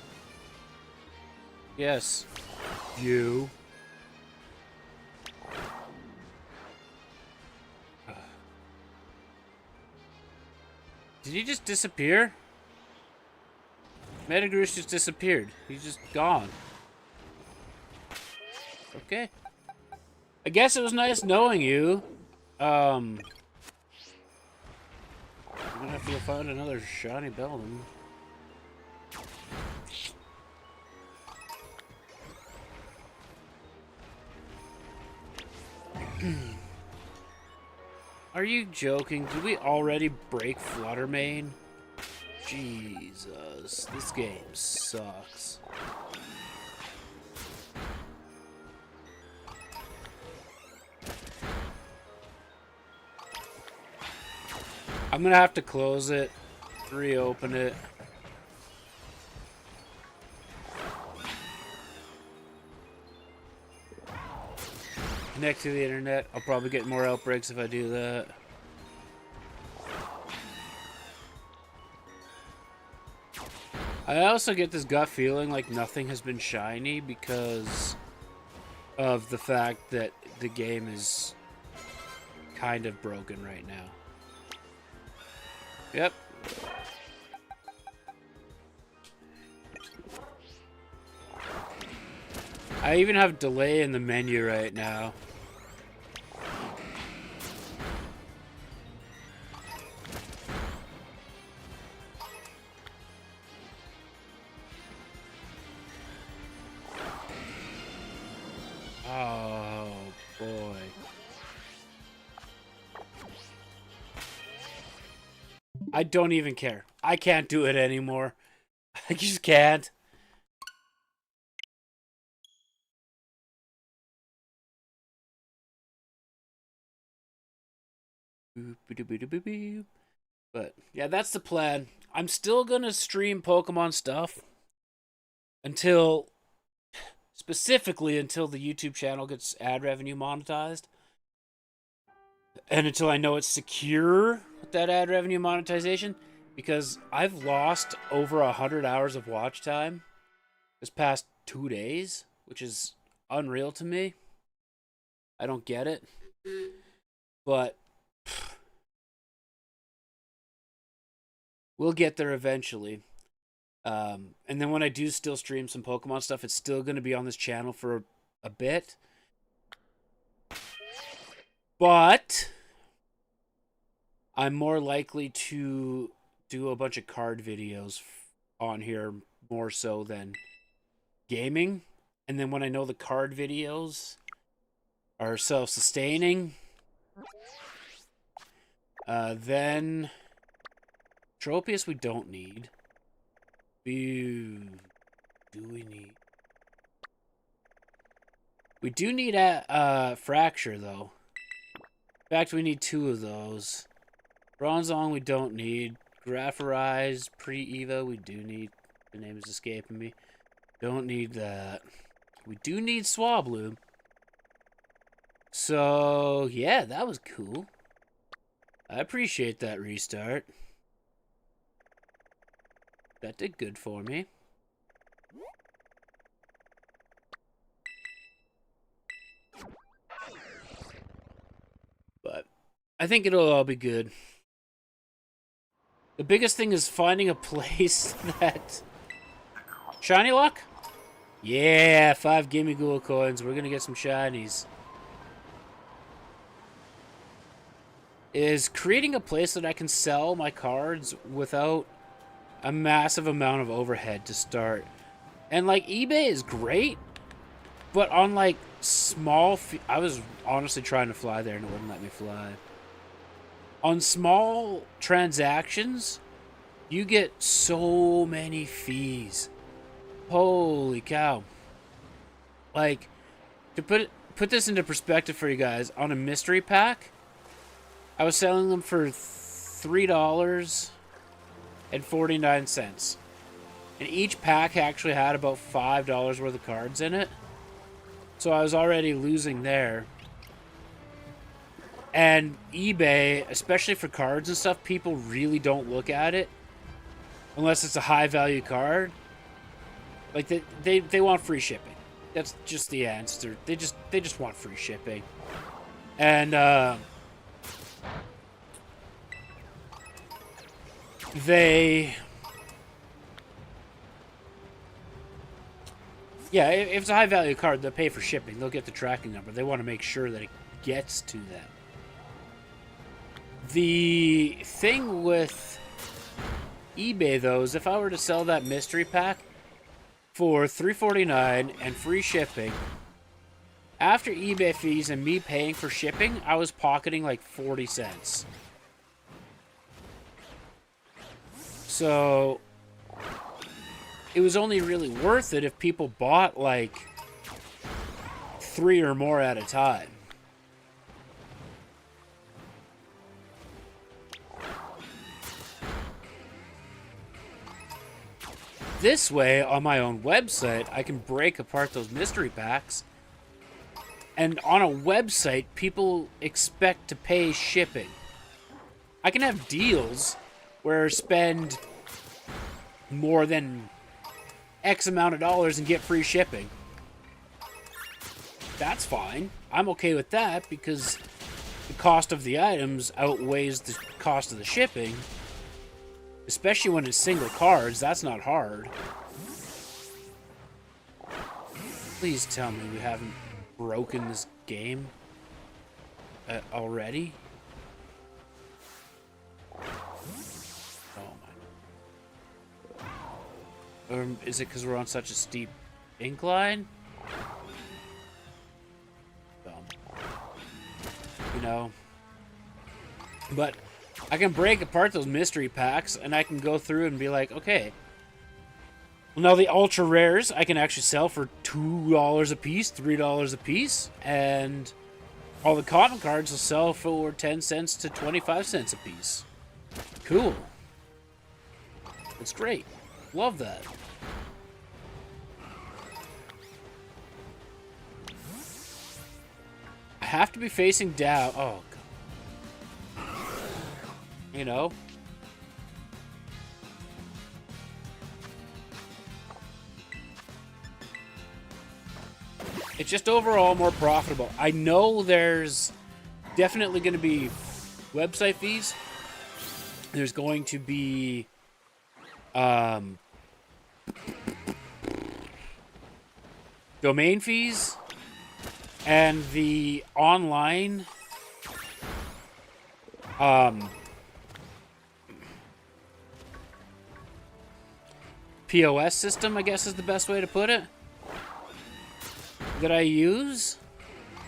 Yes. You. Did he just disappear? Metagross just disappeared. He's just gone. Okay. I guess it was nice knowing you. I'm gonna have to go find another shiny Beldum. Are you joking? Did we already break Fluttermane? Jesus, this game sucks. I'm gonna have to close it, reopen it. Connect to the internet. I'll probably get more outbreaks if I do that. I also get this gut feeling like nothing has been shiny because of the fact that the game is kind of broken right now. Yep. I even have delay in the menu right now. Oh, boy. I don't even care. I can't do it anymore. I just can't. But yeah, that's the plan. I'm still gonna stream Pokemon stuff until specifically until the YouTube channel gets ad revenue monetized. And until I know it's secure with that ad revenue monetization, because I've lost over 100 hours of watch time this past 2 days, which is unreal to me. I don't get it. But we'll get there eventually. And then when I do still stream some Pokemon stuff, it's still going to be on this channel for a bit. But I'm more likely to do a bunch of card videos on here more so than gaming. And then when I know the card videos are self-sustaining, then Tropius we don't need. Do we need? We do need a Fracture, though. In fact, we need 2 of those. Bronzong we don't need. Grapherize, Pre-Evo we do need. The name is escaping me. Don't need that. We do need Swablu. So, yeah, that was cool. I appreciate that restart. That did good for me. But I think it'll all be good. The biggest thing is finding a place that... Shiny luck? Yeah, 5 Gimme Ghoul coins. We're gonna get some shinies. Is creating a place that I can sell my cards without a massive amount of overhead to start. And like eBay is great, but on like small I was honestly trying to fly there and it wouldn't let me fly. On small transactions, you get so many fees. Holy cow. Like, to put this into perspective for you guys, on a mystery pack, I was selling them for $3.49. And each pack actually had about $5 worth of cards in it. So I was already losing there. And eBay, especially for cards and stuff, people really don't look at it unless it's a high value card. Like they want free shipping. That's just the answer. They just want free shipping. And yeah, if it's a high value card, they'll pay for shipping. They'll get the tracking number. They want to make sure that it gets to them. The thing with eBay, though, is if I were to sell that mystery pack for $3.49 and free shipping, after eBay fees and me paying for shipping, I was pocketing like 40 cents. So it was only really worth it if people bought like 3 or more at a time. This way, on my own website, I can break apart those mystery packs. And on a website, people expect to pay shipping. I can have deals where I spend more than X amount of dollars and get free shipping. That's fine. I'm okay with that because the cost of the items outweighs the cost of the shipping. Especially when it's single cards, that's not hard. Please tell me we haven't broken this game already. Oh my. Or is it because we're on such a steep incline? You know. But I can break apart those mystery packs, and I can go through and be like, okay. Well, now the ultra rares, I can actually sell for $2 a piece, $3 a piece, and all the cotton cards will sell for 10 cents to 25 cents a piece. Cool. It's great. Love that. have to be facing down. Oh, God. You know? It's just overall more profitable. I know there's definitely going to be website fees. There's going to be domain fees, and the online POS system, I guess is the best way to put it, that I use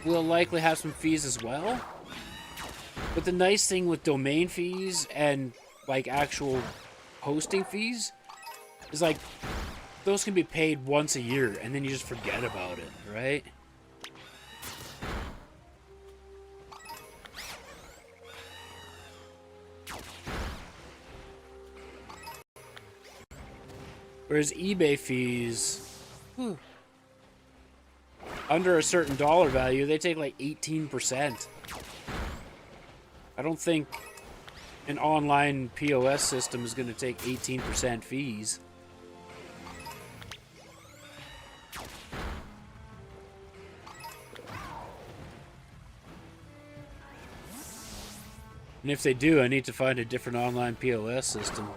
will likely have some fees as well. But the nice thing with domain fees and like actual hosting fees is like those can be paid once a year and then you just forget about it, right? Whereas eBay fees, under a certain dollar value, they take like 18%. I don't think an online POS system is going to take 18% fees. And if they do, I need to find a different online POS system.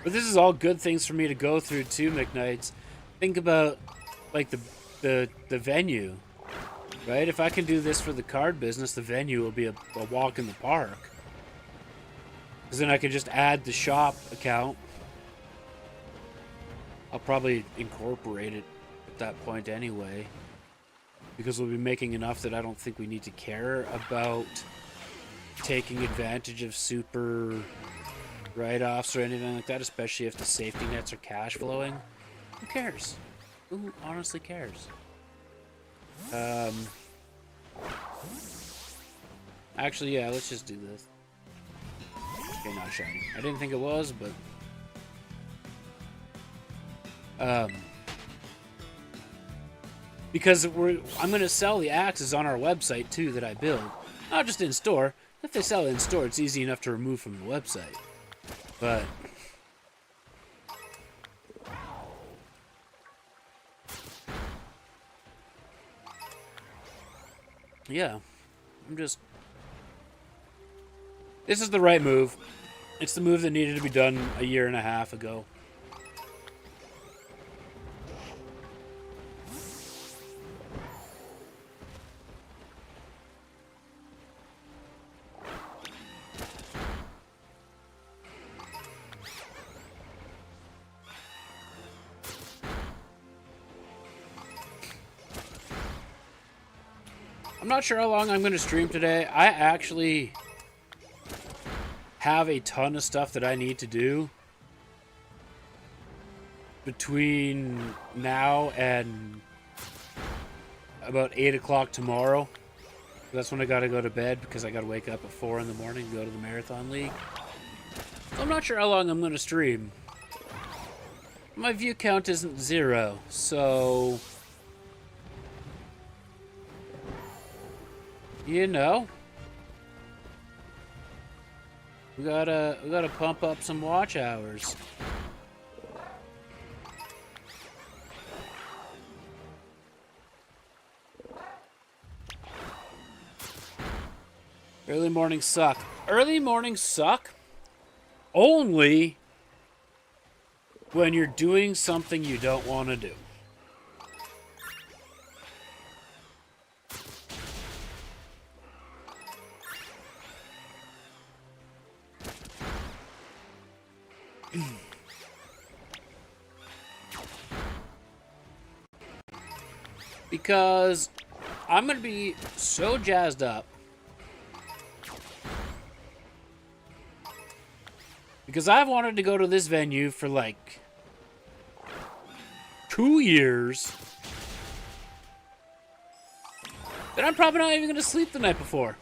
But this is all good things for me to go through too, McKnights. Think about like the venue, right? If I can do this for the card business, the venue will be a walk in the park. Because then I can just add the shop account. I'll probably incorporate it at that point anyway. Because we'll be making enough that I don't think we need to care about taking advantage of super write-offs or anything like that, especially if the safety nets are cash flowing. Who cares? Who honestly cares? Actually, yeah, let's just do this. Okay, not shiny. I didn't think it was, but because I'm gonna sell the axes on our website too that I build, not just in store. If they sell it in store, it's easy enough to remove from the website. But yeah, this is the right move. It's the move that needed to be done a year and a half ago. I'm not sure how long I'm going to stream today. I actually have a ton of stuff that I need to do between now and about 8 o'clock tomorrow. That's when I got to go to bed because I got to wake up at 4 in the morning and go to the Marathon League. So I'm not sure how long I'm going to stream. My view count isn't 0, so you know, we gotta pump up some watch hours. Early mornings suck. Early mornings suck only when you're doing something you don't want to do. Because I'm going to be so jazzed up. Because I've wanted to go to this venue for like 2 years. That I'm probably not even going to sleep the night before.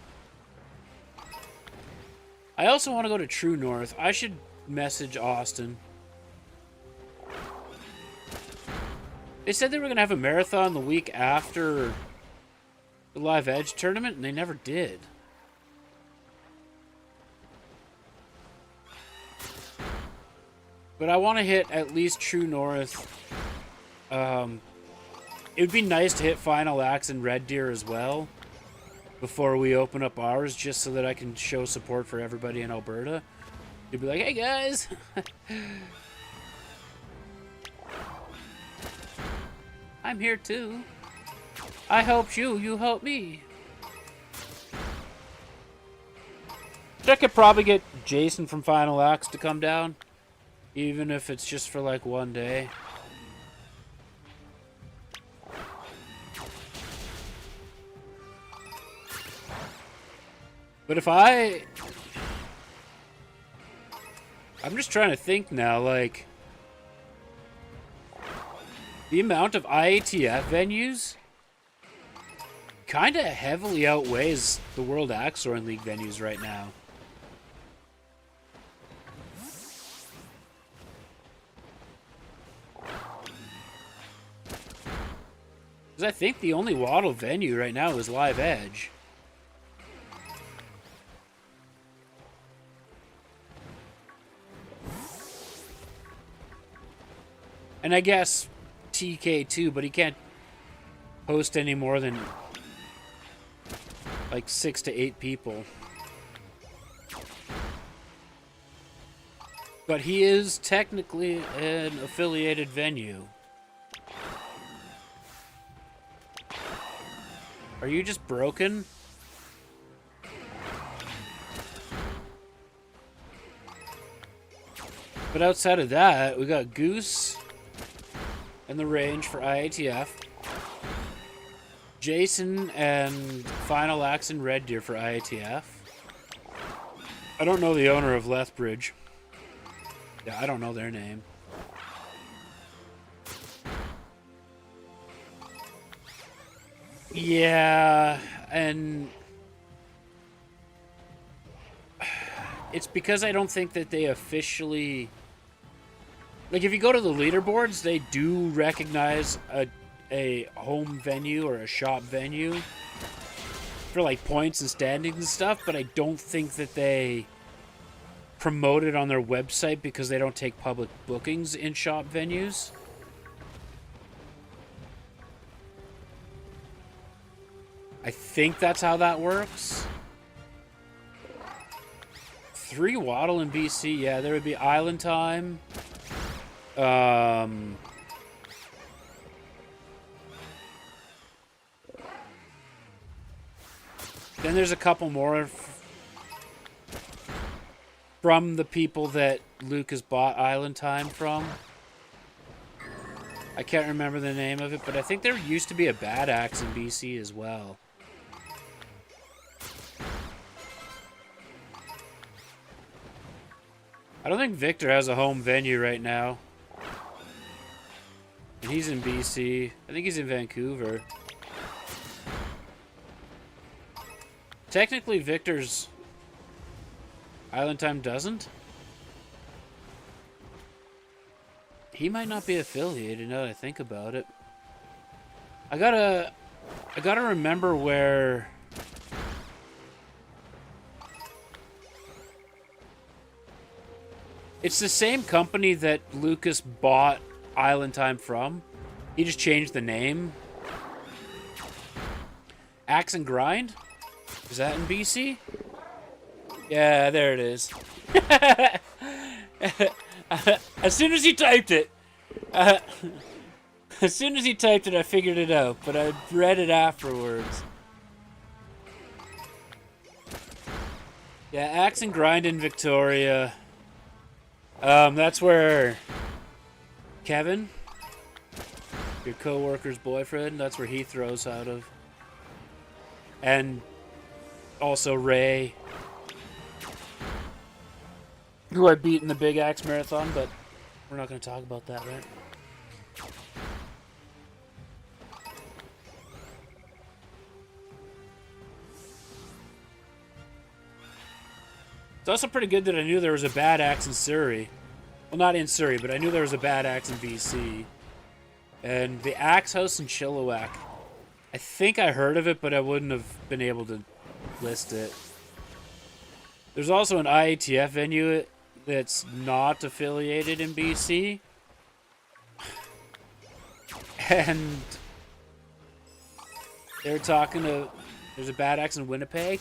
I also want to go to True North. I should message Austin. They said they were going to have a marathon the week after the Live Edge tournament, and they never did. But I want to hit at least True North. It would be nice to hit Final Axe and Red Deer as well before we open up ours, just so that I can show support for everybody in Alberta. You'd be like, hey guys! I'm here too. I helped you, you helped me. I could probably get Jason from Final Axe to come down, even if it's just for like one day. But if I'm just trying to think now, like, the amount of IATF venues kind of heavily outweighs the World Axorn League venues right now. Because I think the only Waddle venue right now is Live Edge. And I guess TK too, but he can't host any more than like 6 to 8 people. But he is technically an affiliated venue. Are you just broken? But outside of that, we got Goose and the range for IATF. Jason and Final Axe and Red Deer for IATF. I don't know the owner of Lethbridge. Yeah, I don't know their name. Yeah, and it's because I don't think that they officially... Like, if you go to the leaderboards, they do recognize a home venue or a shop venue for, like, points and standings and stuff, but I don't think that they promote it on their website because they don't take public bookings in shop venues. I think that's how that works. 3 Waddle in BC, yeah, there would be Island Time. Then there's a couple more from the people that Lucas bought Island Time from. I can't remember the name of it, but I think there used to be a Bad Axe in BC as well. I don't think Victor has a home venue right now. And he's in BC. I think he's in Vancouver. Technically, Victor's Island Time doesn't. He might not be affiliated now that I think about it. I gotta remember where... It's the same company that Lucas bought Island Time from. He just changed the name. Axe and Grind? Is that in BC? Yeah, there it is. As soon as he typed it, I figured it out, but I read it afterwards. Yeah, Axe and Grind in Victoria. That's where Kevin, your co-worker's boyfriend, that's where he throws out of. And also Ray, who I beat in the Big Axe Marathon, but we're not going to talk about that, right? It's also pretty good that I knew there was a bad axe in Surrey. Well, not in Surrey, but I knew there was a bad axe in BC. And the Axe House in Chilliwack. I think I heard of it, but I wouldn't have been able to list it. There's also an IATF venue that's not affiliated in BC. And they're talking to... There's a bad axe in Winnipeg.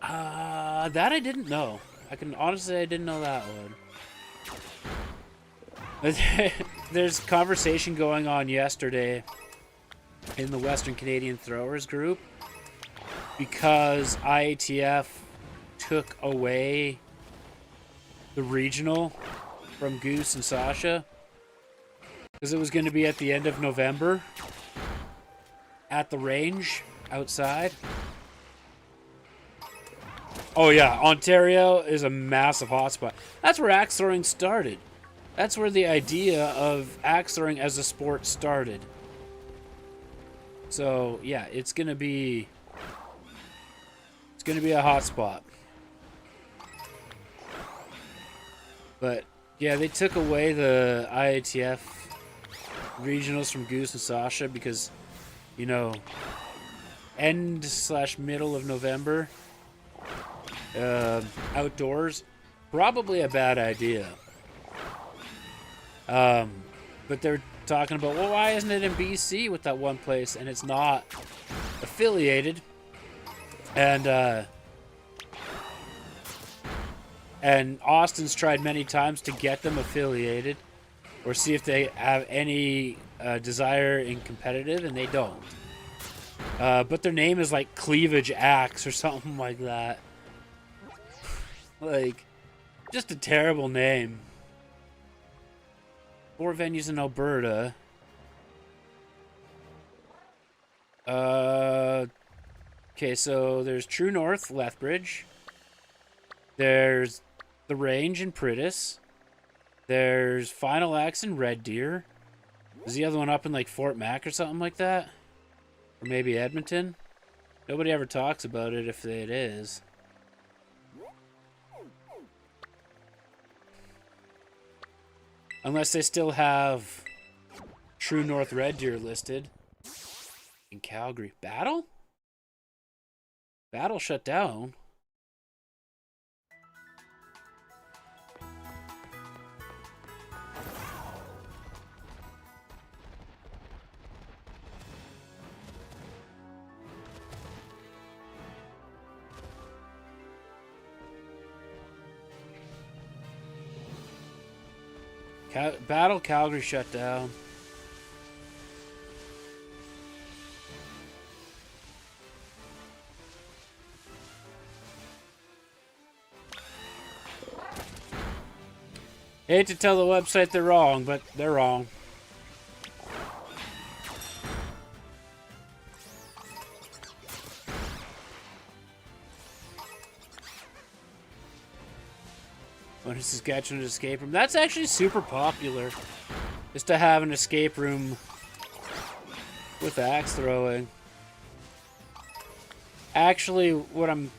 That I didn't know. I didn't know that one. There's conversation going on yesterday in the Western Canadian Throwers group because IATF took away the regional from Goose and Sasha because it was going to be at the end of November at the range outside. Oh yeah, Ontario is a massive hotspot. That's where axe throwing started. That's where the idea of axe throwing as a sport started. So yeah, it's gonna be a hot spot. But yeah, they took away the IATF regionals from Goose and Sasha because, you know, end/middle of November, outdoors, probably a bad idea. But they're talking about, well, why isn't it in BC with that one place? And it's not affiliated. And Austin's tried many times to get them affiliated or see if they have any desire in competitive, and they don't. But their name is like Cleavage Axe or something like that. Like, just a terrible name. 4 venues in Alberta. Okay, so there's True North, Lethbridge. There's The Range in Priddis. There's Final Axe in Red Deer. Is the other one up in like Fort Mac or something like that? Or maybe Edmonton? Nobody ever talks about it if it is. Unless they still have True North Red Deer listed in Calgary. Battle? Battle shut down. Battle Calgary shut down. Hate to tell the website they're wrong, but they're wrong. When is Saskatchewan an escape room? That's actually super popular. Just to have an escape room with axe throwing. Actually, what I'm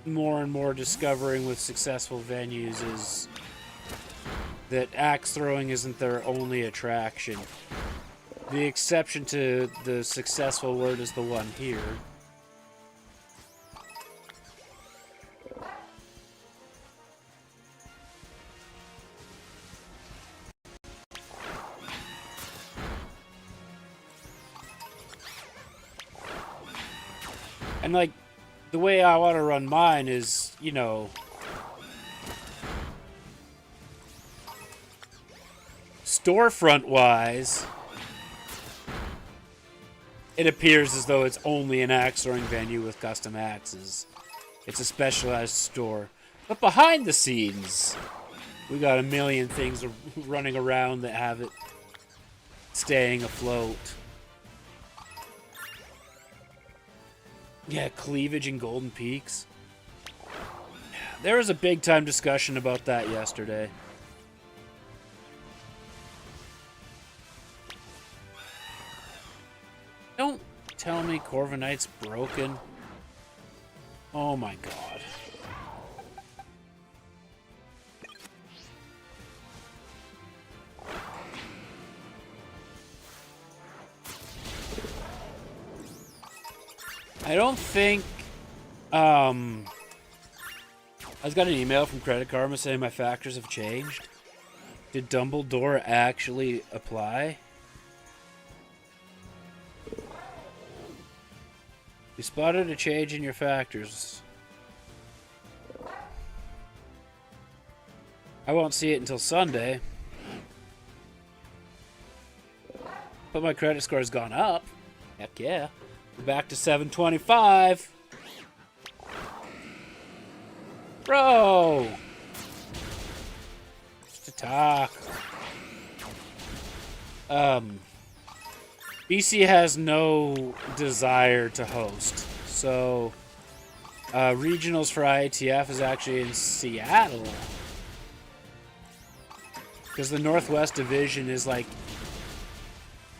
more and more discovering with successful venues is that axe throwing isn't their only attraction. The exception to the successful word is the one here. And, like, the way I want to run mine is, you know, storefront-wise, it appears as though it's only an axe throwing venue with custom axes. It's a specialized store. But behind the scenes, we got a million things running around that have it staying afloat. Yeah, Cleavage and Golden Peaks. There was a big time discussion about that yesterday. Don't tell me Corviknight's broken. Oh my god. I don't think, I just got an email from Credit Karma saying my factors have changed. Did Dumbledore actually apply? You spotted a change in your factors. I won't see it until Sunday. But my credit score has gone up. Heck yeah. We're back to 725. Bro! Just to talk. BC has no desire to host. So, regionals for IATF is actually in Seattle. Because the Northwest Division is like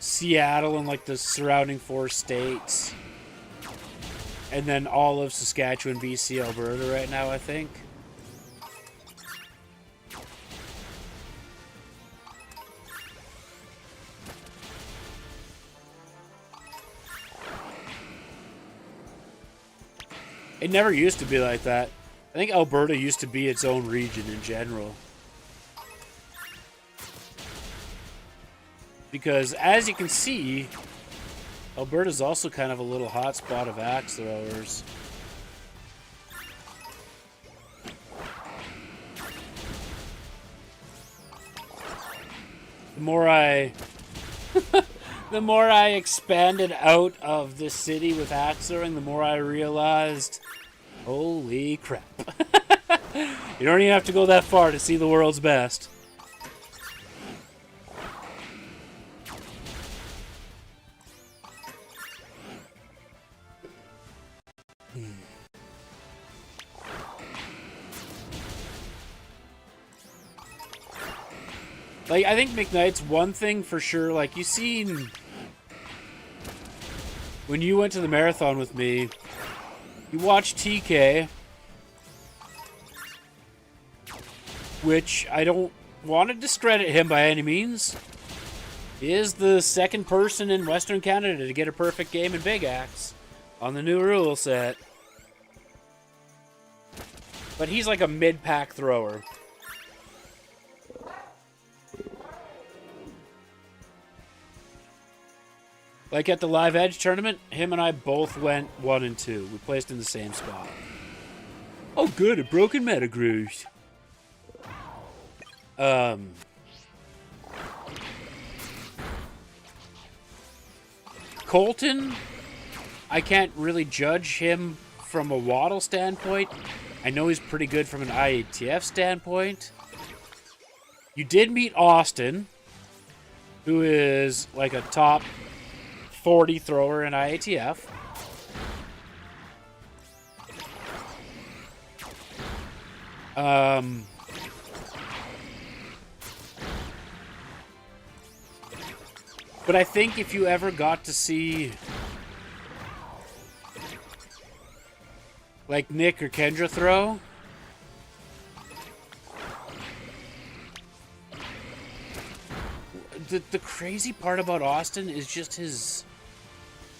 Seattle and like the surrounding 4 states. And then all of Saskatchewan, BC, Alberta right now, I think. It never used to be like that. I think Alberta used to be its own region in general. Because, as you can see, Alberta's also kind of a little hotspot of axe throwers. The more I... the more I expanded out of this city with axe throwing, the more I realized, holy crap. You don't even have to go that far to see the world's best. Like, I think McKnight's one thing for sure, like, you seen... When you went to the marathon with me, you watched TK, which I don't want to discredit him by any means. He is the second person in Western Canada to get a perfect game in Big Axe on the new rule set. But he's like a mid-pack thrower. Like at the Live Edge tournament, him and I both went 1 and 2. We placed in the same spot. Oh good, a broken Metagroove. Colton, I can't really judge him from a Waddle standpoint. I know he's pretty good from an IATF standpoint. You did meet Austin, who is like a top 40 thrower in IATF. But I think if you ever got to see like Nick or Kendra throw, the crazy part about Austin is just his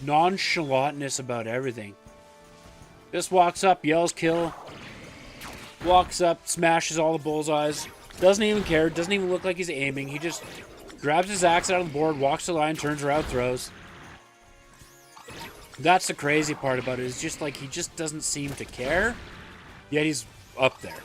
nonchalantness about everything. Just walks up, yells kill, walks up, smashes all the bullseyes, doesn't even care, doesn't even look like he's aiming. He just grabs his axe out of the board, walks to the line, turns around, throws. That's the crazy part about it, is just like he just doesn't seem to care, yet he's up there.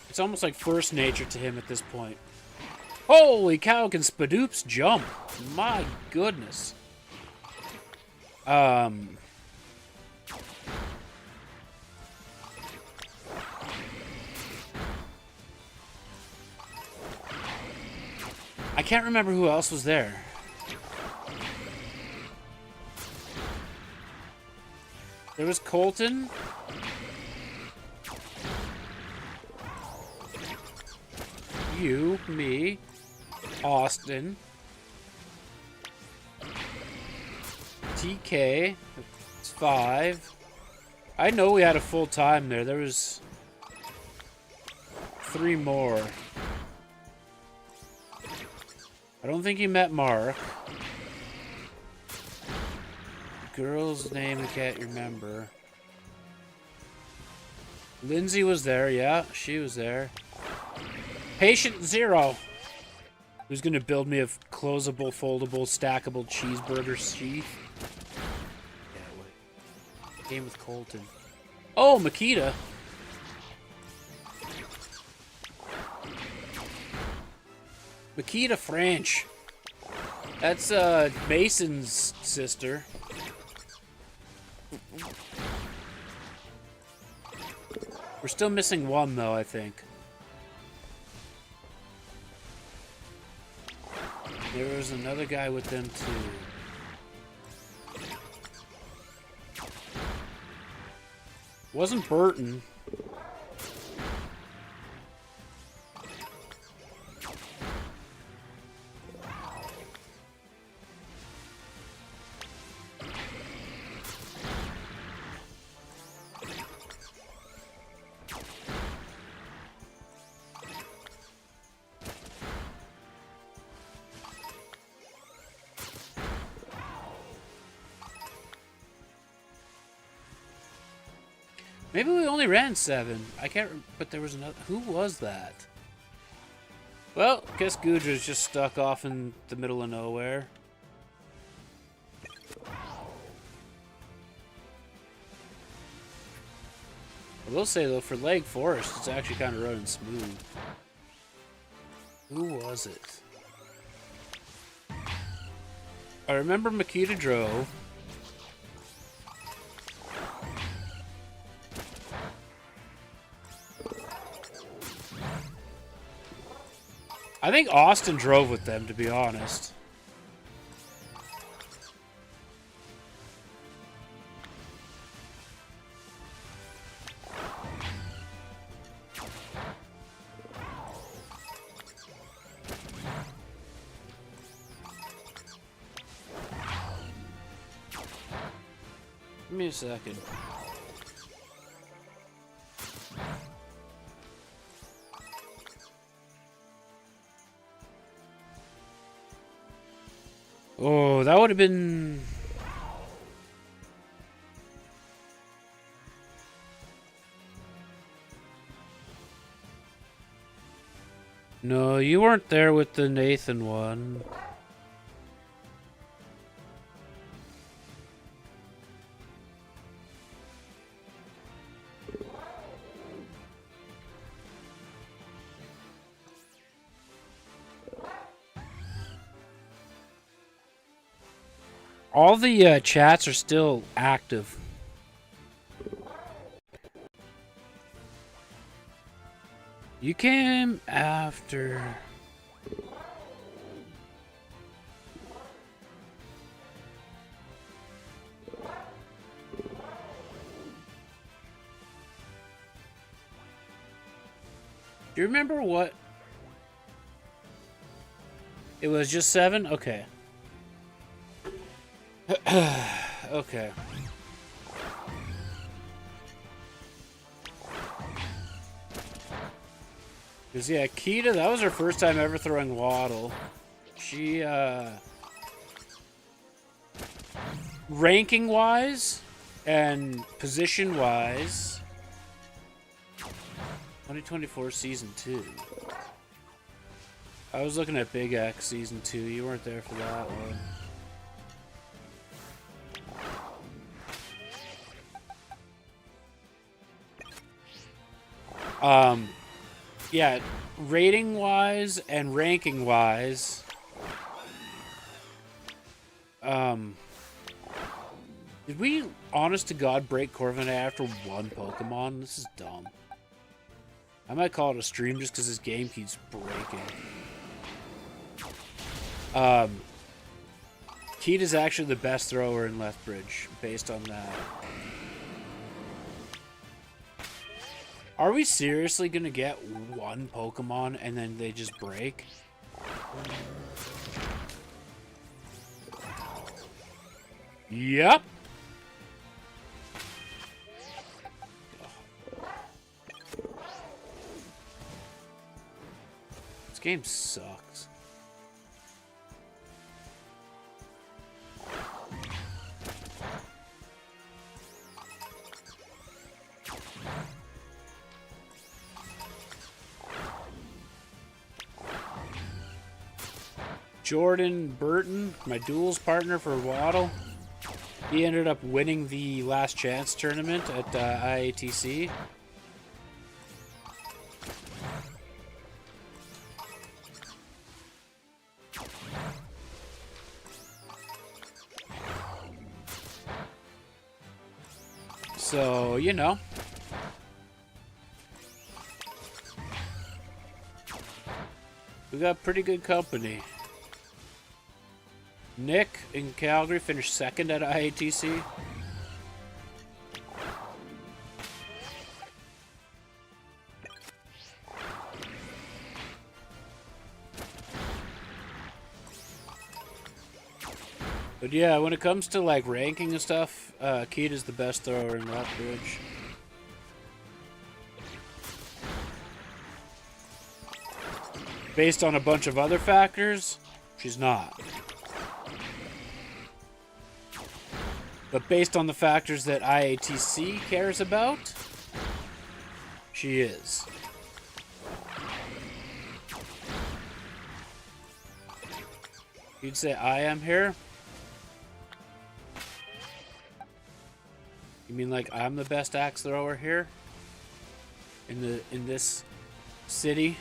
It's almost like first nature to him at this point. Holy cow, can Spadoops jump? My goodness. I can't remember who else was there. There was Colton. You, me, Austin, TK, it's 5, I know we had a full time there. There was 3 more. I don't think you met Mark. Girl's name I can't remember. Lindsay was there, yeah, she was there. Patient Zero. Who's gonna build me a closable, foldable, stackable cheeseburger sheath? Yeah, wait. Game with Colton. Oh, Makita. Makita French. That's Mason's sister. We're still missing one though, I think. There was another guy with them too. Wasn't Burton. Maybe we only ran 7. I can't. But there was another. Who was that? Well, guess Gudra's just stuck off in the middle of nowhere. I will say though, for Lake Forest, it's actually kind of running smooth. Who was it? I remember Makita drove. I think Austin drove with them, to be honest. Give me a second. Oh, that would have been... No, you weren't there with the Nathan one. All the chats are still active. You came after... Do you remember what? It was just 7? Okay. Okay. Because, yeah, Keita, that was her first time ever throwing Waddle. She, ranking-wise and position-wise, 2024 Season 2. I was looking at Big X Season 2. You weren't there for that one. Yeah, rating-wise and ranking-wise, did we, honest to God, break Corvin after one Pokemon? This is dumb. I might call it a stream just because this game keeps breaking. Keat is actually the best thrower in Lethbridge, based on that. Are we seriously gonna get one Pokemon and then they just break? Yep. This game sucks. Jordan Burton, my duels partner for Waddle, he ended up winning the Last Chance tournament at IATC. So, you know. We got pretty good company. Nick in Calgary finished second at IATC. But yeah, when it comes to like ranking and stuff, Keita's the best thrower in Lethbridge. Based on a bunch of other factors, she's not. But based on the factors that IATC cares about, she is. You'd say I am here? You mean like I'm the best axe thrower here? In this city?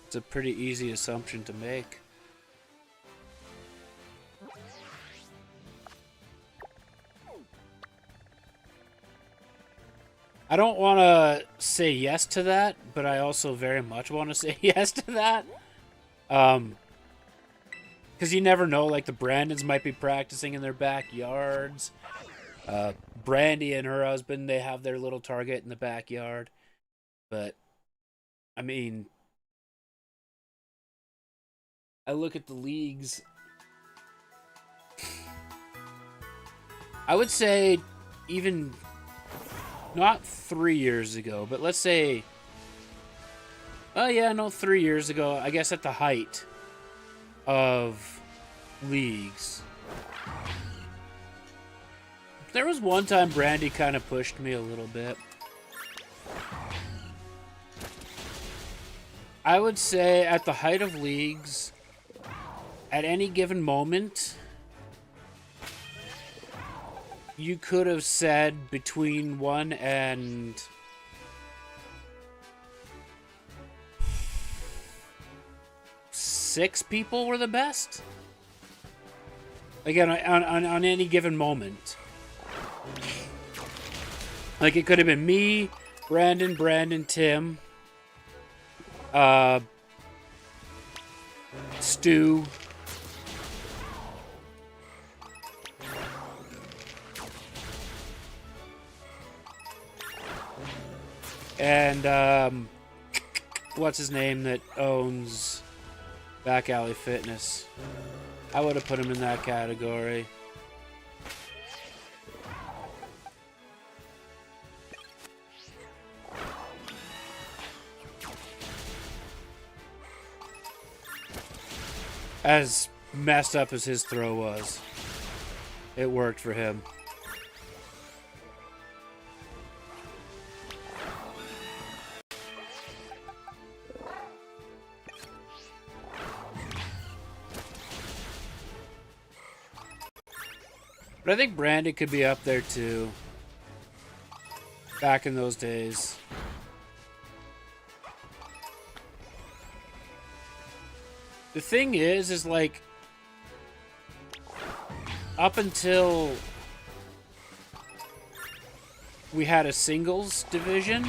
It's a pretty easy assumption to make. I don't want to say yes to that, but I also very much want to say yes to that. Because you never know, like the Brandons might be practicing in their backyards. Brandy and her husband, they have their little target in the backyard. But, I mean, I look at the leagues. I would say even not 3 years ago, but let's say, oh yeah, no, 3 years ago, I guess at the height of leagues. There was one time Brandy kind of pushed me a little bit. I would say at the height of leagues, at any given moment, you could have said between 1 and 6 people were the best. Again, on any given moment. Like it could have been me, Brandon, Tim, Stu, and what's his name that owns Back Alley Fitness. I would have put him in that category. As messed up as his throw was, it worked for him. But I think Brandon could be up there too. Back in those days. The thing is like, up until we had a singles division,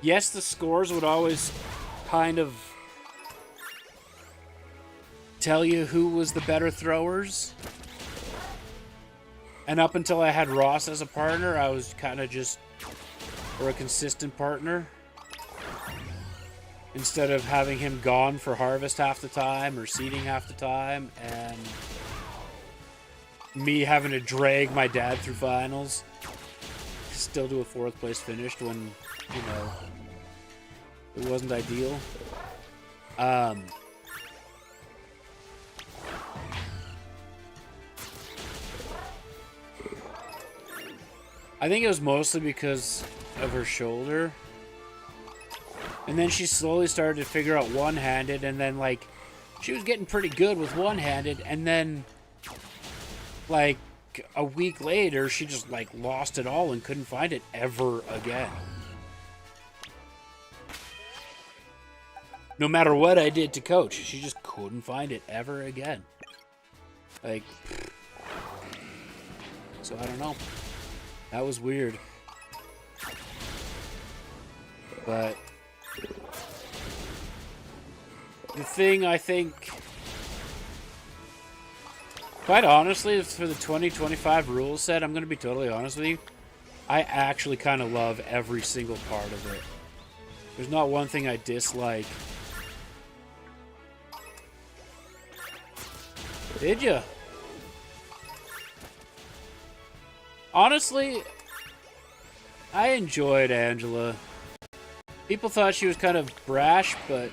yes, the scores would always kind of tell you who was the better throwers. And up until I had Ross as a partner, I was kind of just a consistent partner. Instead of having him gone for harvest half the time or seeding half the time. And me having to drag my dad through finals, still do a 4th place finish when, you know, it wasn't ideal. I think it was mostly because of her shoulder. And then she slowly started to figure out one-handed, and then, like, she was getting pretty good with one-handed, and then, like, a week later, she just, like, lost it all and couldn't find it ever again. No matter what I did to coach, she just couldn't find it ever again. Like, so I don't know. That was weird. But the thing I think, quite honestly, is for the 2025 rule set, I'm going to be totally honest with you, I actually kind of love every single part of it. There's not one thing I dislike. Did ya? Honestly, I enjoyed Angela. People thought she was kind of brash, but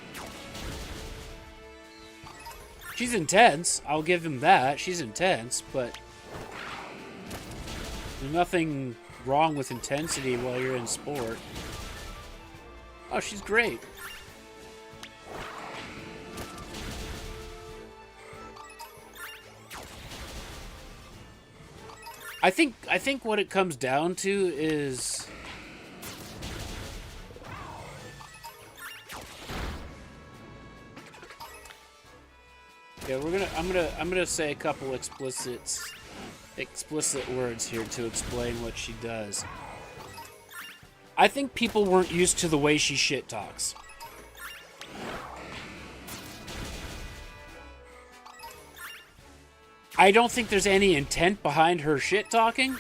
she's intense. I'll give him that. She's intense, but there's nothing wrong with intensity while you're in sport. Oh, she's great. I think what it comes down to is yeah, I'm gonna say a couple explicit words here to explain what she does. I think people weren't used to the way she shit talks. I don't think there's any intent behind her shit talking.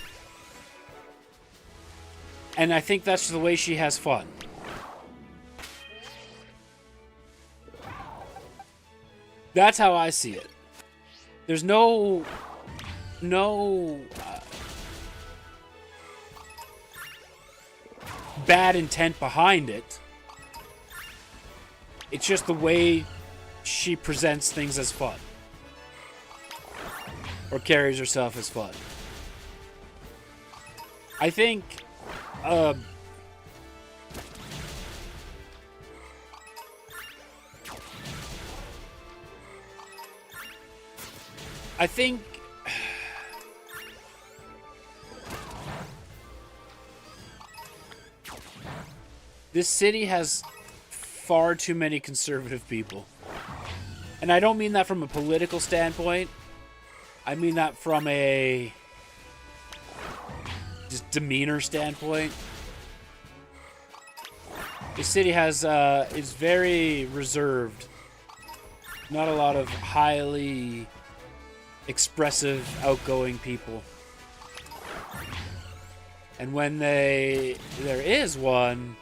And I think that's the way she has fun. That's how I see it. There's no bad intent behind it. It's just the way she presents things as fun. Or carries herself as fun. I think this city has far too many conservative people. And I don't mean that from a political standpoint. I mean that from a just demeanor standpoint. The city has is very reserved. Not a lot of highly expressive, outgoing people. And when there is one,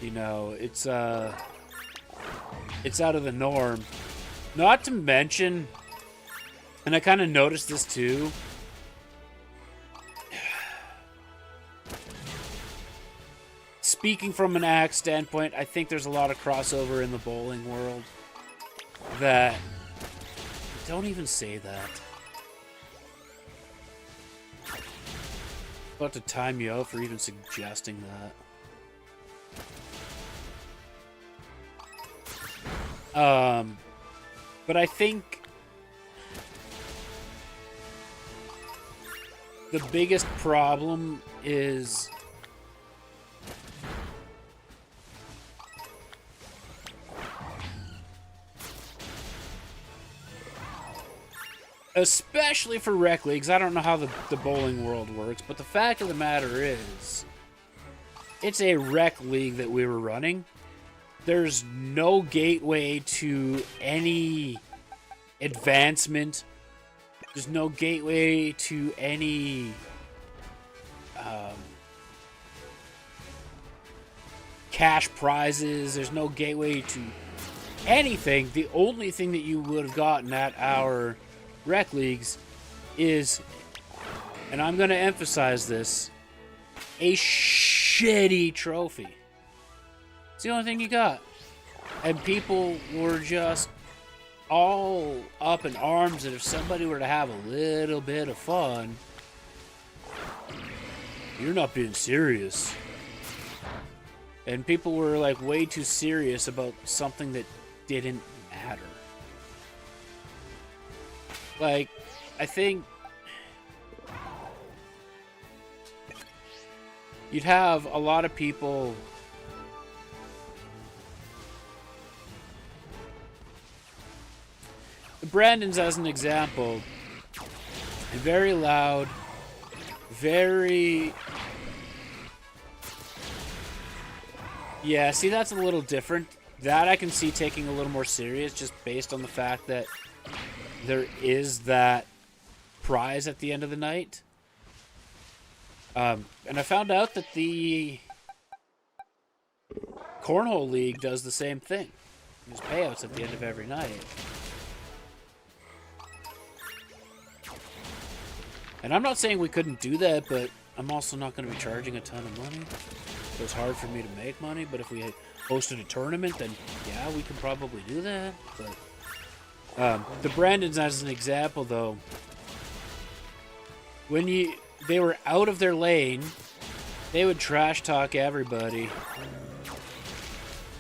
you know, it's out of the norm. Not to mention, and I kind of noticed this too, speaking from an act standpoint, I think there's a lot of crossover in the bowling world that don't even say that. About to time you out for even suggesting that. But I think the biggest problem is especially for rec leagues. I don't know how the bowling world works, but the fact of the matter is it's a rec league that we were running. There's no gateway to any advancement. There's no gateway to any cash prizes. There's no gateway to anything, the only thing that you would have gotten at our rec leagues is, and I'm going to emphasize this, a shitty trophy. It's the only thing you got. And people were just all up in arms that if somebody were to have a little bit of fun, you're not being serious. And people were like way too serious about something that didn't matter. Like, I think you'd have a lot of people Brandon's, as an example, very loud, very... Yeah, see, that's a little different. That I can see taking a little more serious just based on the fact that there is that prize at the end of the night. And I found out that the Cornhole League does the same thing. There's payouts at the end of every night. And I'm not saying we couldn't do that, but I'm also not going to be charging a ton of money. So it's hard for me to make money, but if we had hosted a tournament, then yeah, we could probably do that. But the Brandons, as an example, though, when they were out of their lane, they would trash talk everybody.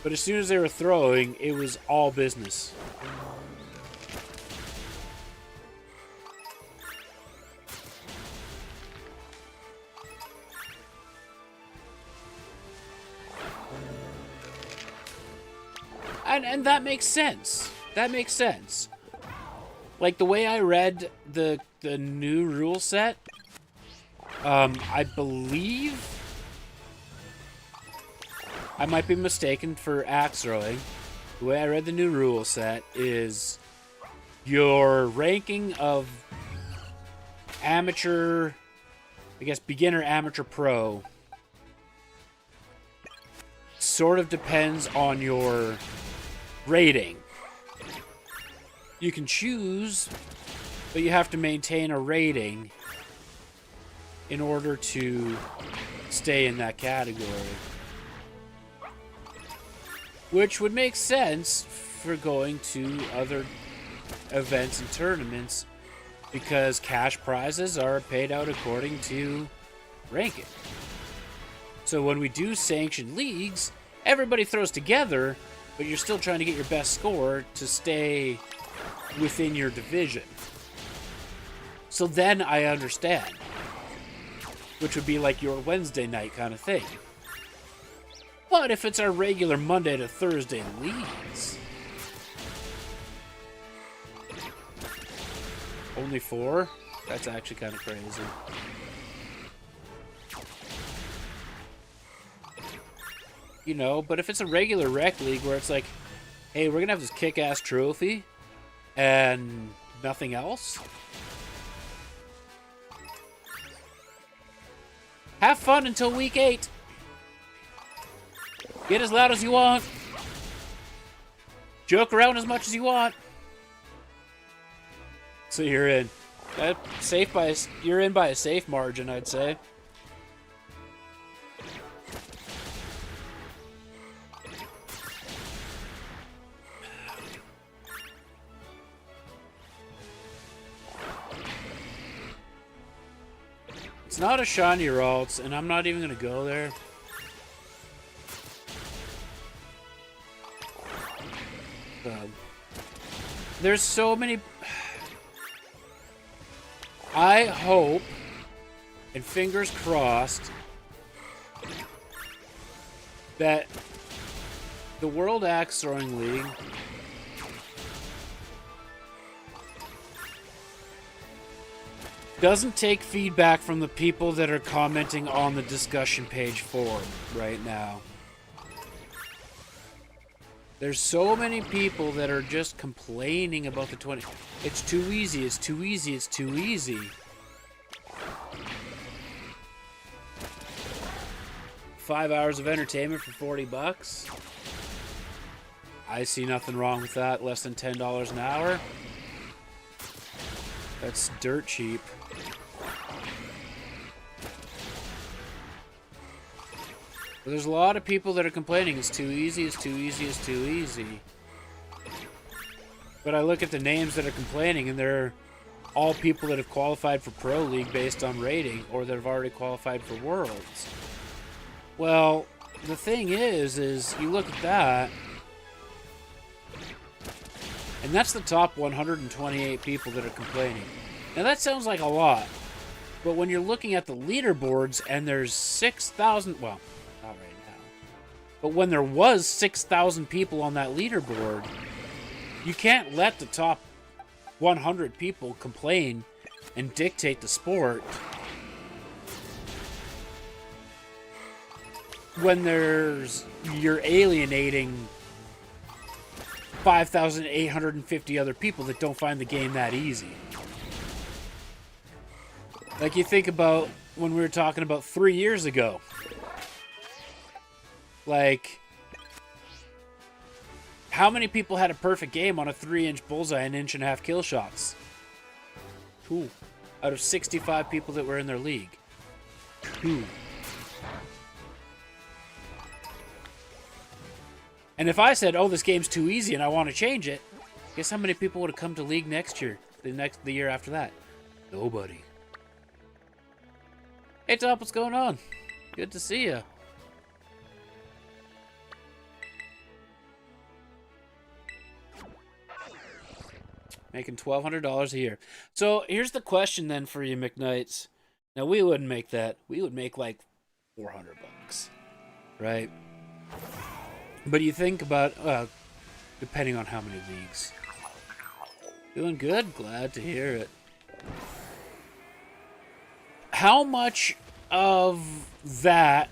But as soon as they were throwing, it was all business. And that makes sense. That makes sense. Like, the way I read the new rule set, I believe... I might be mistaken for axe throwing. The way I read the new rule set is your ranking of amateur, I guess beginner, amateur, pro, sort of depends on your rating. You can choose, but you have to maintain a rating in order to stay in that category. Which would make sense for going to other events and tournaments, because cash prizes are paid out according to ranking. So when we do sanctioned leagues, everybody throws together, but you're still trying to get your best score to stay within your division. So then I understand. Which would be like your Wednesday night kind of thing. But if it's our regular Monday to Thursday leagues, only 4? That's actually kind of crazy. You know, but if it's a regular rec league where it's like, hey, we're going to have this kick-ass trophy and nothing else, have fun until week 8. Get as loud as you want. Joke around as much as you want. So you're in. You're in by a safe margin, I'd say. It's not a shiny Ralts, and I'm not even going to go there. There's so many... I hope, and fingers crossed, that the World Axe Throwing League doesn't take feedback from the people that are commenting on the discussion page forum right now. There's so many people that are just complaining about the 20. It's too easy, it's too easy, it's too easy. 5 hours of entertainment for $40. I see nothing wrong with that. Less than $10 an hour. That's dirt cheap. But there's a lot of people that are complaining it's too easy, it's too easy, it's too easy. But I look at the names that are complaining, and they're all people that have qualified for Pro League based on rating, or that have already qualified for Worlds. Well, the thing is you look at that, and that's the top 128 people that are complaining. Now that sounds like a lot, but when you're looking at the leaderboards and there's 6,000, well, not right now, but when there was 6,000 people on that leaderboard, you can't let the top 100 people complain and dictate the sport when you're alienating 5,850 other people that don't find the game that easy. Like you think about when we were talking about 3 years ago. Like, how many people had a perfect game on a 3-inch bullseye and 1.5-inch kill shots? 2. Out of 65 people that were in their league. 2. And if I said, oh, this game's too easy and I want to change it, guess how many people would have come to league next year? The year after that? Nobody. Hey, Top, what's going on? Good to see you. Making $1,200 a year. So here's the question then for you, McKnights. Now we wouldn't make that. We would make like $400, right? But you think about, depending on how many leagues. Doing good. Glad to hear it. How much of that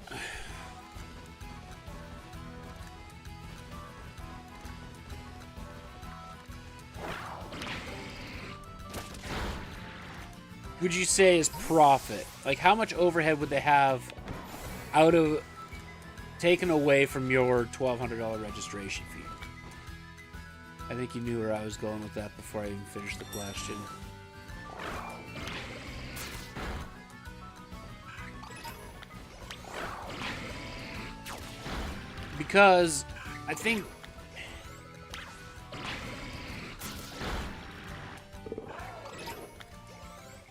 would you say is profit? Like, how much overhead would they have taken away from your $1,200 registration fee? I think you knew where I was going with that before I even finished the question. Because I think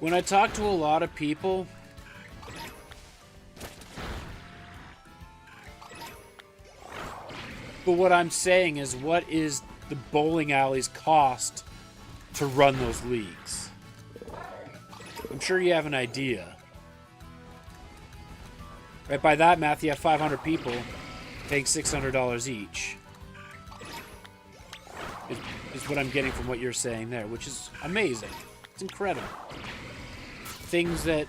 when I talk to a lot of people, but what I'm saying is, what is the bowling alley's cost to run those leagues? I'm sure you have an idea. Right, by that math, you have 500 people paying $600 each. Is what I'm getting from what you're saying there, which is amazing. It's incredible. Things that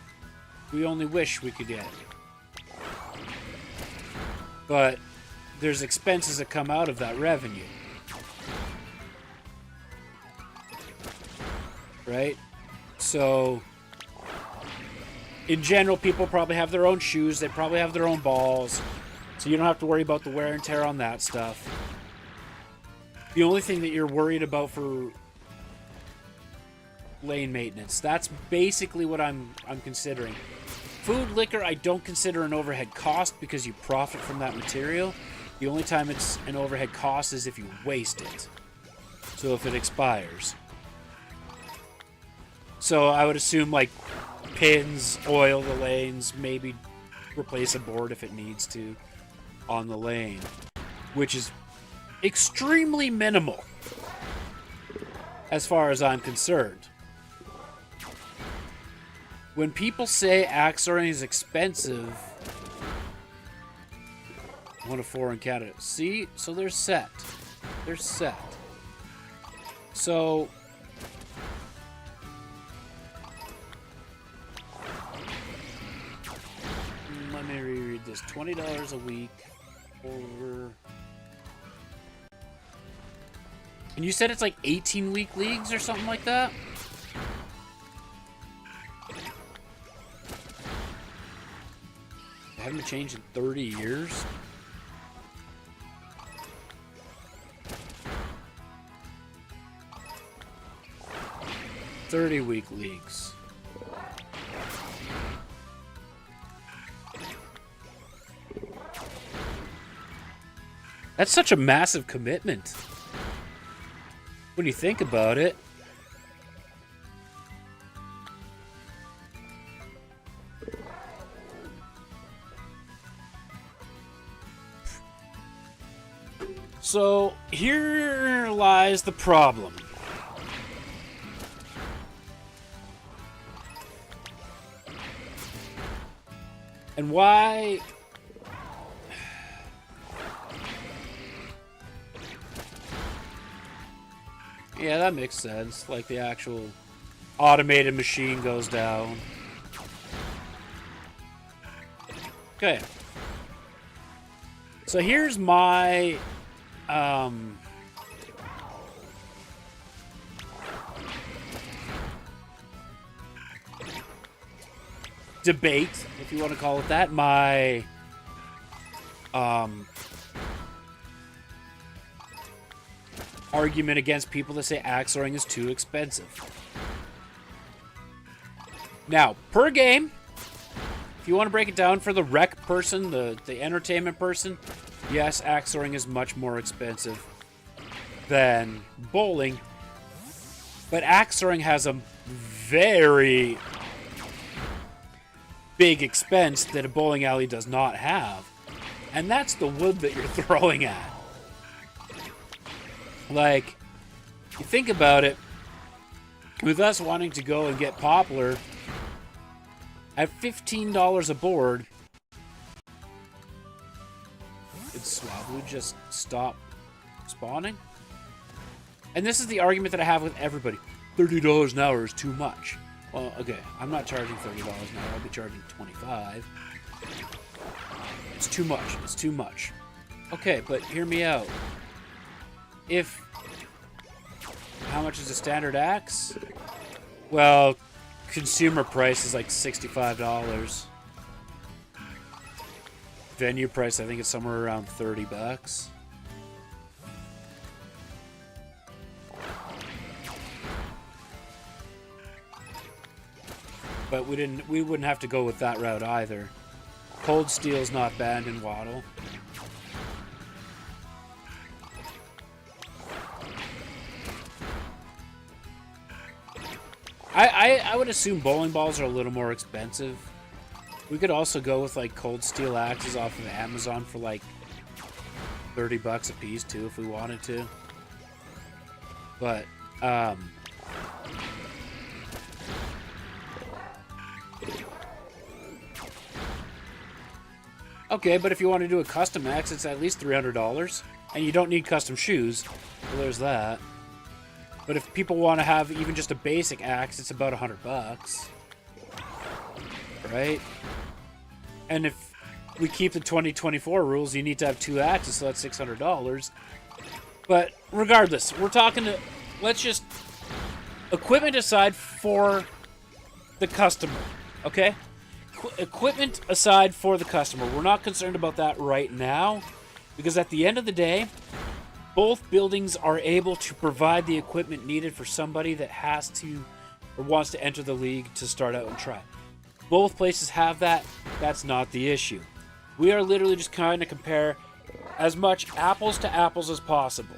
we only wish we could get. But there's expenses that come out of that revenue. Right? So, in general, people probably have their own shoes. They probably have their own balls. So you don't have to worry about the wear and tear on that stuff. The only thing that you're worried about for lane maintenance, that's basically what I'm considering. Food, liquor, I don't consider an overhead cost because you profit from that material. The only time it's an overhead cost is if you waste it. So if it expires. So I would assume like pins, oil the lanes, maybe replace a board if it needs to on the lane, which is extremely minimal as far as I'm concerned. When people say Axoring is expensive, 1 of 4 in Canada. See? So they're set. They're set. So let me reread this. $20 a week over. And you said it's like 18-week leagues or something like that? They haven't changed in 30 years? 30-week leagues. That's such a massive commitment when you think about it. So here lies the problem. And why... Yeah, that makes sense. Like the actual automated machine goes down. Okay. So here's my debate, if you want to call it that. My argument against people that say axe throwing is too expensive. Now, per game, if you want to break it down for the rec person, the entertainment person, yes, axe throwing is much more expensive than bowling, but axe throwing has a very big expense that a bowling alley does not have, and that's the wood that you're throwing at. Like, you think about it, with us wanting to go and get poplar, at $15 a board, did Swablu just stop spawning? And this is the argument that I have with everybody. $30 an hour is too much. Well, okay, I'm not charging $30 an hour. I'll be charging $25. It's too much. It's too much. Okay, but hear me out. How much is a standard axe? Well, consumer price is like $65. Venue price, I think it's somewhere around $30. But we wouldn't have to go with that route either. Cold steel's not banned in Waddle. I would assume bowling balls are a little more expensive. We could also go with like cold steel axes off of Amazon for like $30 a piece too if we wanted to. But okay, but if you want to do a custom axe, it's at least $300, and you don't need custom shoes. Well, there's that. But if people want to have even just a basic axe, it's about $100. Right? And if we keep the 2024 rules, you need to have 2 axes, so that's $600. But regardless, we're talking to... Let's just... Equipment aside for the customer, okay? Equipment aside for the customer. We're not concerned about that right now, because at the end of the day, both buildings are able to provide the equipment needed for somebody that has to or wants to enter the league to start out and try. Both places have that. That's not the issue. We are literally just trying to compare as much apples to apples as possible.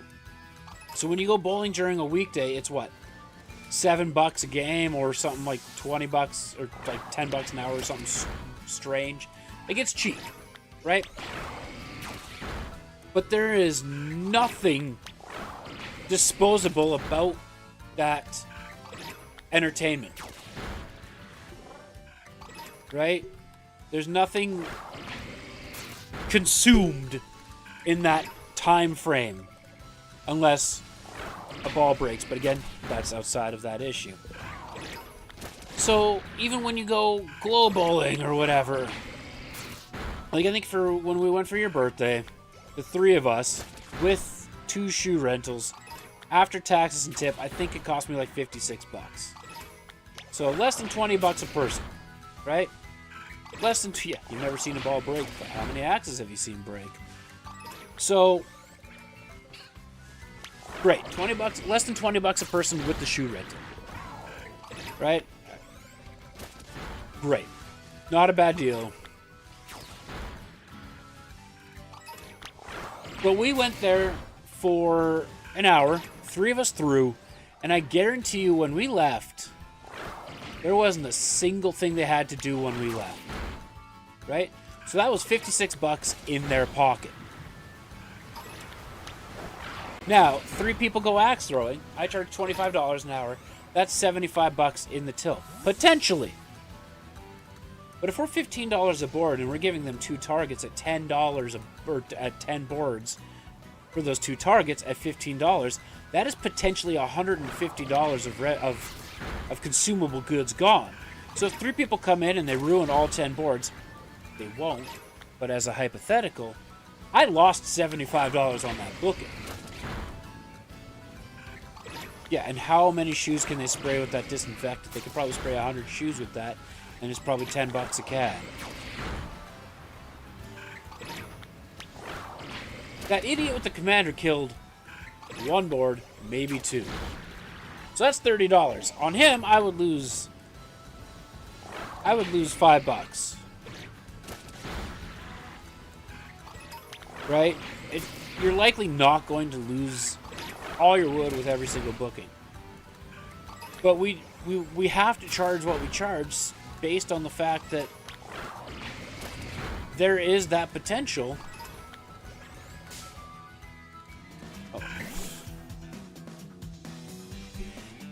So when you go bowling during a weekday, it's what? $7 a game or something like $20 or like $10 an hour or something strange. Like, it's cheap, right? But there is nothing disposable about that entertainment. Right? There's nothing consumed in that time frame unless a ball breaks. But again, that's outside of that issue. So even when you go glow bowling or whatever, like I think for when we went for your birthday, the 3 of us with 2 shoe rentals, after taxes and tip, I think it cost me like $56. So less than $20 a person, right? Less than yeah. You've never seen a ball break, but how many axes have you seen break? So great, $20, less than $20 a person with the shoe rental. Right? Great. Not a bad deal. But we went there for an hour, 3 of us through, and I guarantee you when we left, there wasn't a single thing they had to do when we left. Right? So that was $56 in their pocket. Now, 3 people go axe throwing. I charge $25 an hour. That's $75 in the till. Potentially. But if we're $15 a board and we're giving them 2 targets at $10 or at 10 boards for those 2 targets at $15, that is potentially $150 of consumable goods gone. So if 3 people come in and they ruin all 10 boards, they won't. But as a hypothetical, I lost $75 on that booking. Yeah, and how many shoes can they spray with that disinfectant? They could probably spray 100 shoes with that, and it's probably $10 a can. That idiot with the commander killed 1 board, maybe 2. So that's $30. On him, I would lose $5. Right? You're likely not going to lose all your wood with every single booking. But we have to charge what we charge based on the fact that there is that potential. Oh.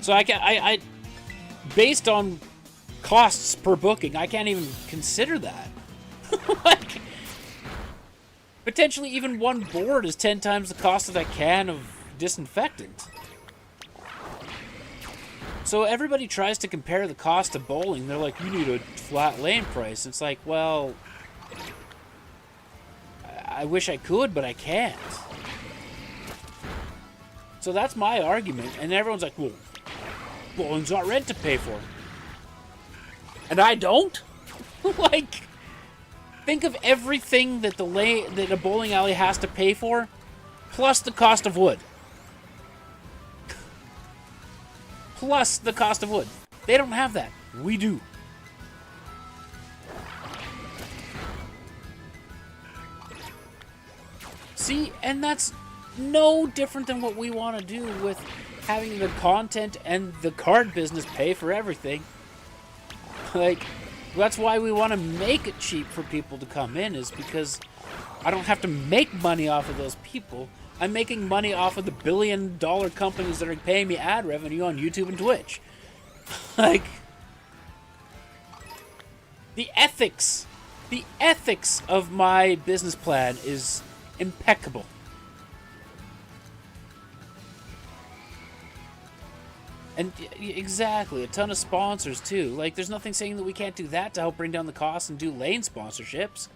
So I based on costs per booking, I can't even consider that. Like, potentially even 1 board is 10 times the cost of that can of disinfectant. So everybody tries to compare the cost of bowling. They're like, you need a flat lane price. It's like, well, I wish I could, but I can't. So that's my argument. And everyone's like, well, bowling's not rent to pay for. And I don't? Like, think of everything that that a bowling alley has to pay for, plus the cost of wood. Plus the cost of wood. They don't have that. We do. See, and that's no different than what we want to do with having the content and the card business pay for everything. Like, that's why we want to make it cheap for people to come in, is because I don't have to make money off of those people. I'm making money off of the billion-dollar companies that are paying me ad revenue on YouTube and Twitch. Like, the ethics of my business plan is impeccable. And exactly, a ton of sponsors too. Like, there's nothing saying that we can't do that to help bring down the costs and do lane sponsorships.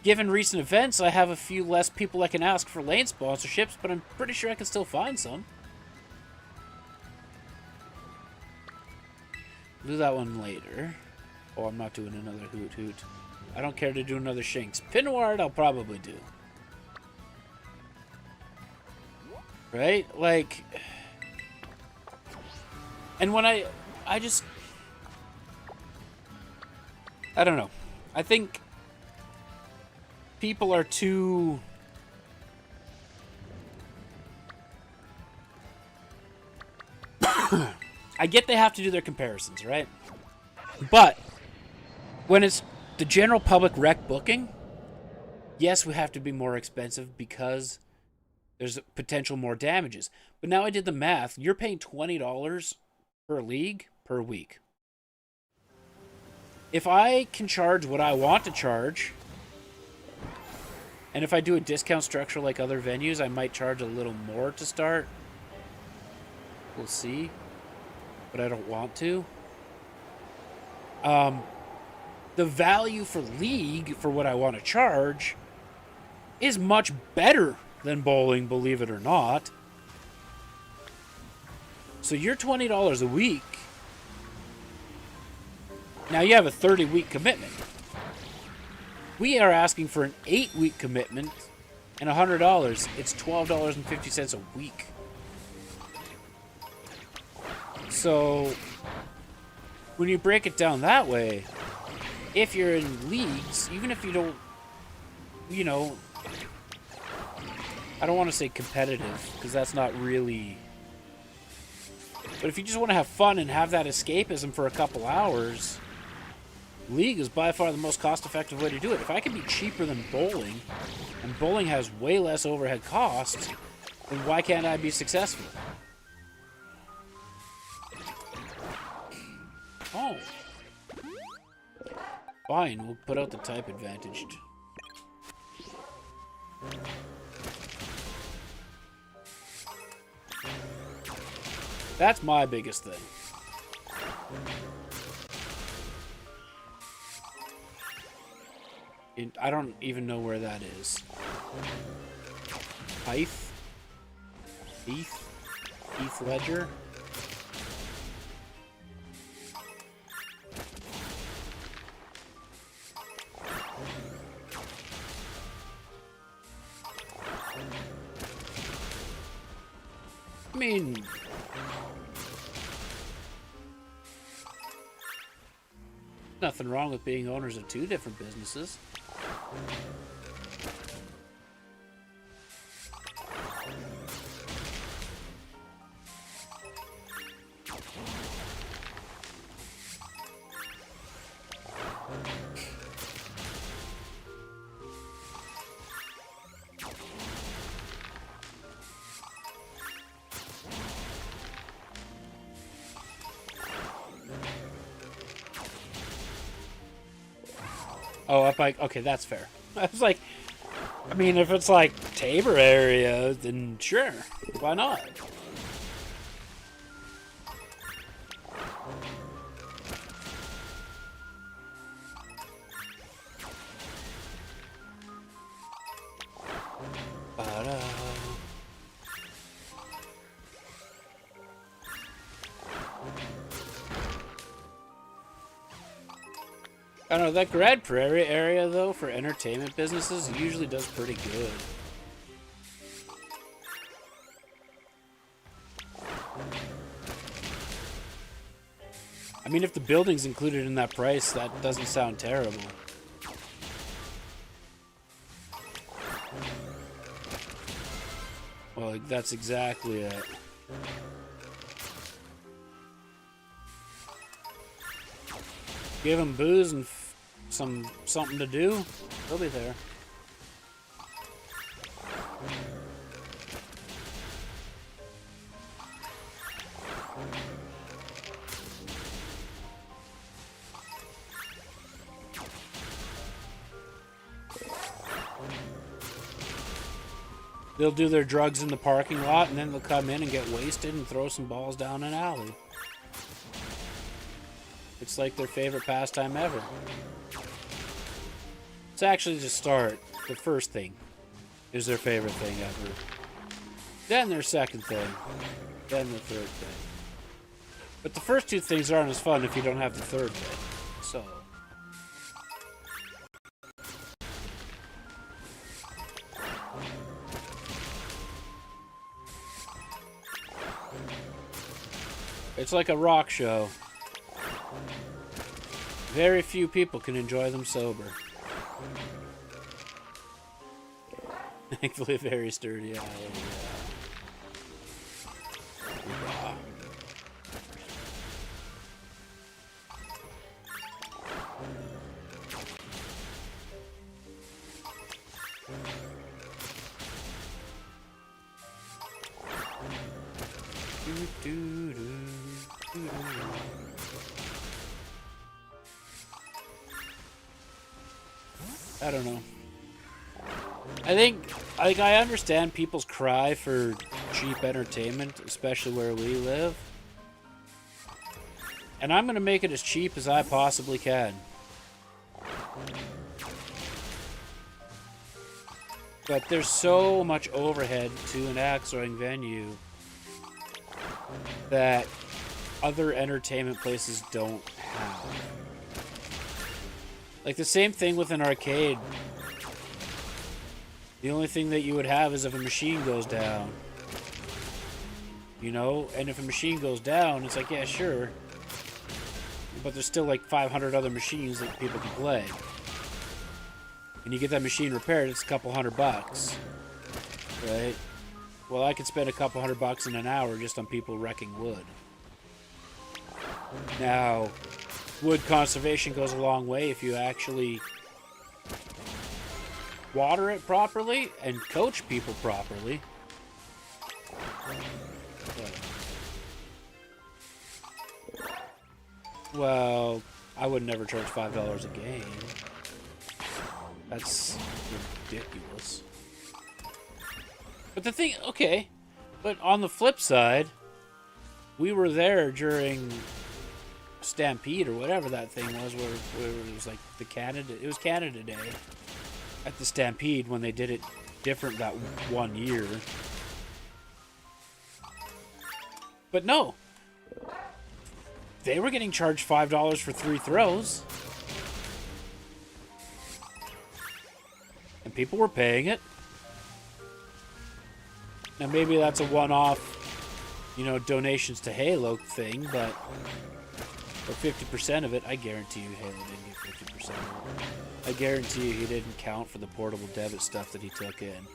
Given recent events, I have a few less people I can ask for lane sponsorships, but I'm pretty sure I can still find some. Do that one later. Oh, I'm not doing another Hoot Hoot. I don't care to do another Shinx. Pinward, I'll probably do. Right? Like... And when I don't know. I think people are too... I get they have to do their comparisons, right? But when it's the general public rec booking, yes, we have to be more expensive because there's potential more damages. But now I did the math. You're paying $20 per league per week. If I can charge what I want to charge, and if I do a discount structure like other venues, I might charge a little more to start. We'll see. But I don't want to. The value for league, for what I want to charge, is much better than bowling, believe it or not. So you're $20 a week. Now you have a 30-week commitment. We are asking for an 8-week commitment and $100. It's $12.50 a week. So, when you break it down that way, if you're in leagues, even if you don't, you know, I don't want to say competitive, because that's not really... But if you just want to have fun and have that escapism for a couple hours, League is by far the most cost-effective way to do it. If I can be cheaper than bowling, and bowling has way less overhead costs, then why can't I be successful? Oh. Fine, we'll put out the type advantaged. That's my biggest thing. I don't even know where that is. Heath? Heath Ledger? I mean... Nothing wrong with being owners of two different businesses. Oh, up like, okay, that's fair. I was like, I mean, if it's like Tabor area, then sure, why not? I don't know, that Grand Prairie area, though, for entertainment businesses, usually does pretty good. I mean, if the building's included in that price, that doesn't sound terrible. Well, that's exactly it. Give them booze and something to do, they'll be there. They'll do their drugs in the parking lot, and then they'll come in and get wasted and throw some balls down an alley. It's like their favorite pastime ever. It's actually the start. The first thing is their favorite thing ever. Then their second thing. Then the third thing. But the first two things aren't as fun if you don't have the third thing. So... It's like a rock show. Very few people can enjoy them sober. Thankfully, very sturdy alley. Yeah. I don't know. I understand people's cry for cheap entertainment, especially where we live. And I'm going to make it as cheap as I possibly can. But there's so much overhead to an axe-throwing venue that other entertainment places don't have. Like the same thing with an arcade. The only thing that you would have is if a machine goes down. You know? And if a machine goes down, it's like, yeah, sure. But there's still like 500 other machines that people can play. And you get that machine repaired, it's a couple $100. Right? Well, I could spend a couple $100 in an hour just on people wrecking wood. Now, wood conservation goes a long way if you actually water it properly and coach people properly. Well, I would never charge $5 a game. That's ridiculous. But the thing, okay, but on the flip side, we were there during Stampede or whatever that thing was, where it was like it was Canada Day at the Stampede when they did it different that one year. But no, they were getting charged $5 for 3 throws. And people were paying it. Now maybe that's a one-off, you know, donations to Halo thing, but for 50% of it, I guarantee you Halo didn't get 50% of it. I guarantee you he didn't count for the portable debit stuff that he took in.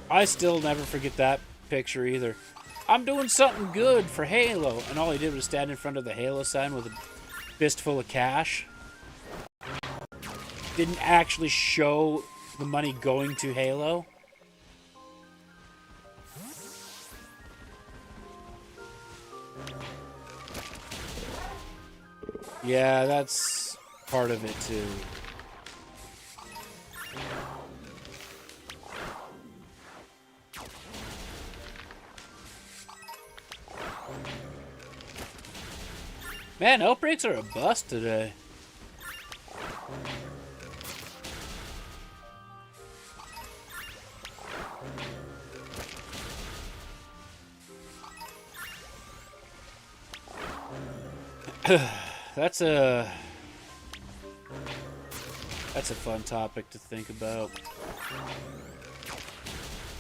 I still never forget that picture either. I'm doing something good for Halo. And all he did was stand in front of the Halo sign with a fistful of cash. Didn't actually show the money going to Halo. Yeah, that's part of it too. Man, outbreaks are a bust today. That's a fun topic to think about.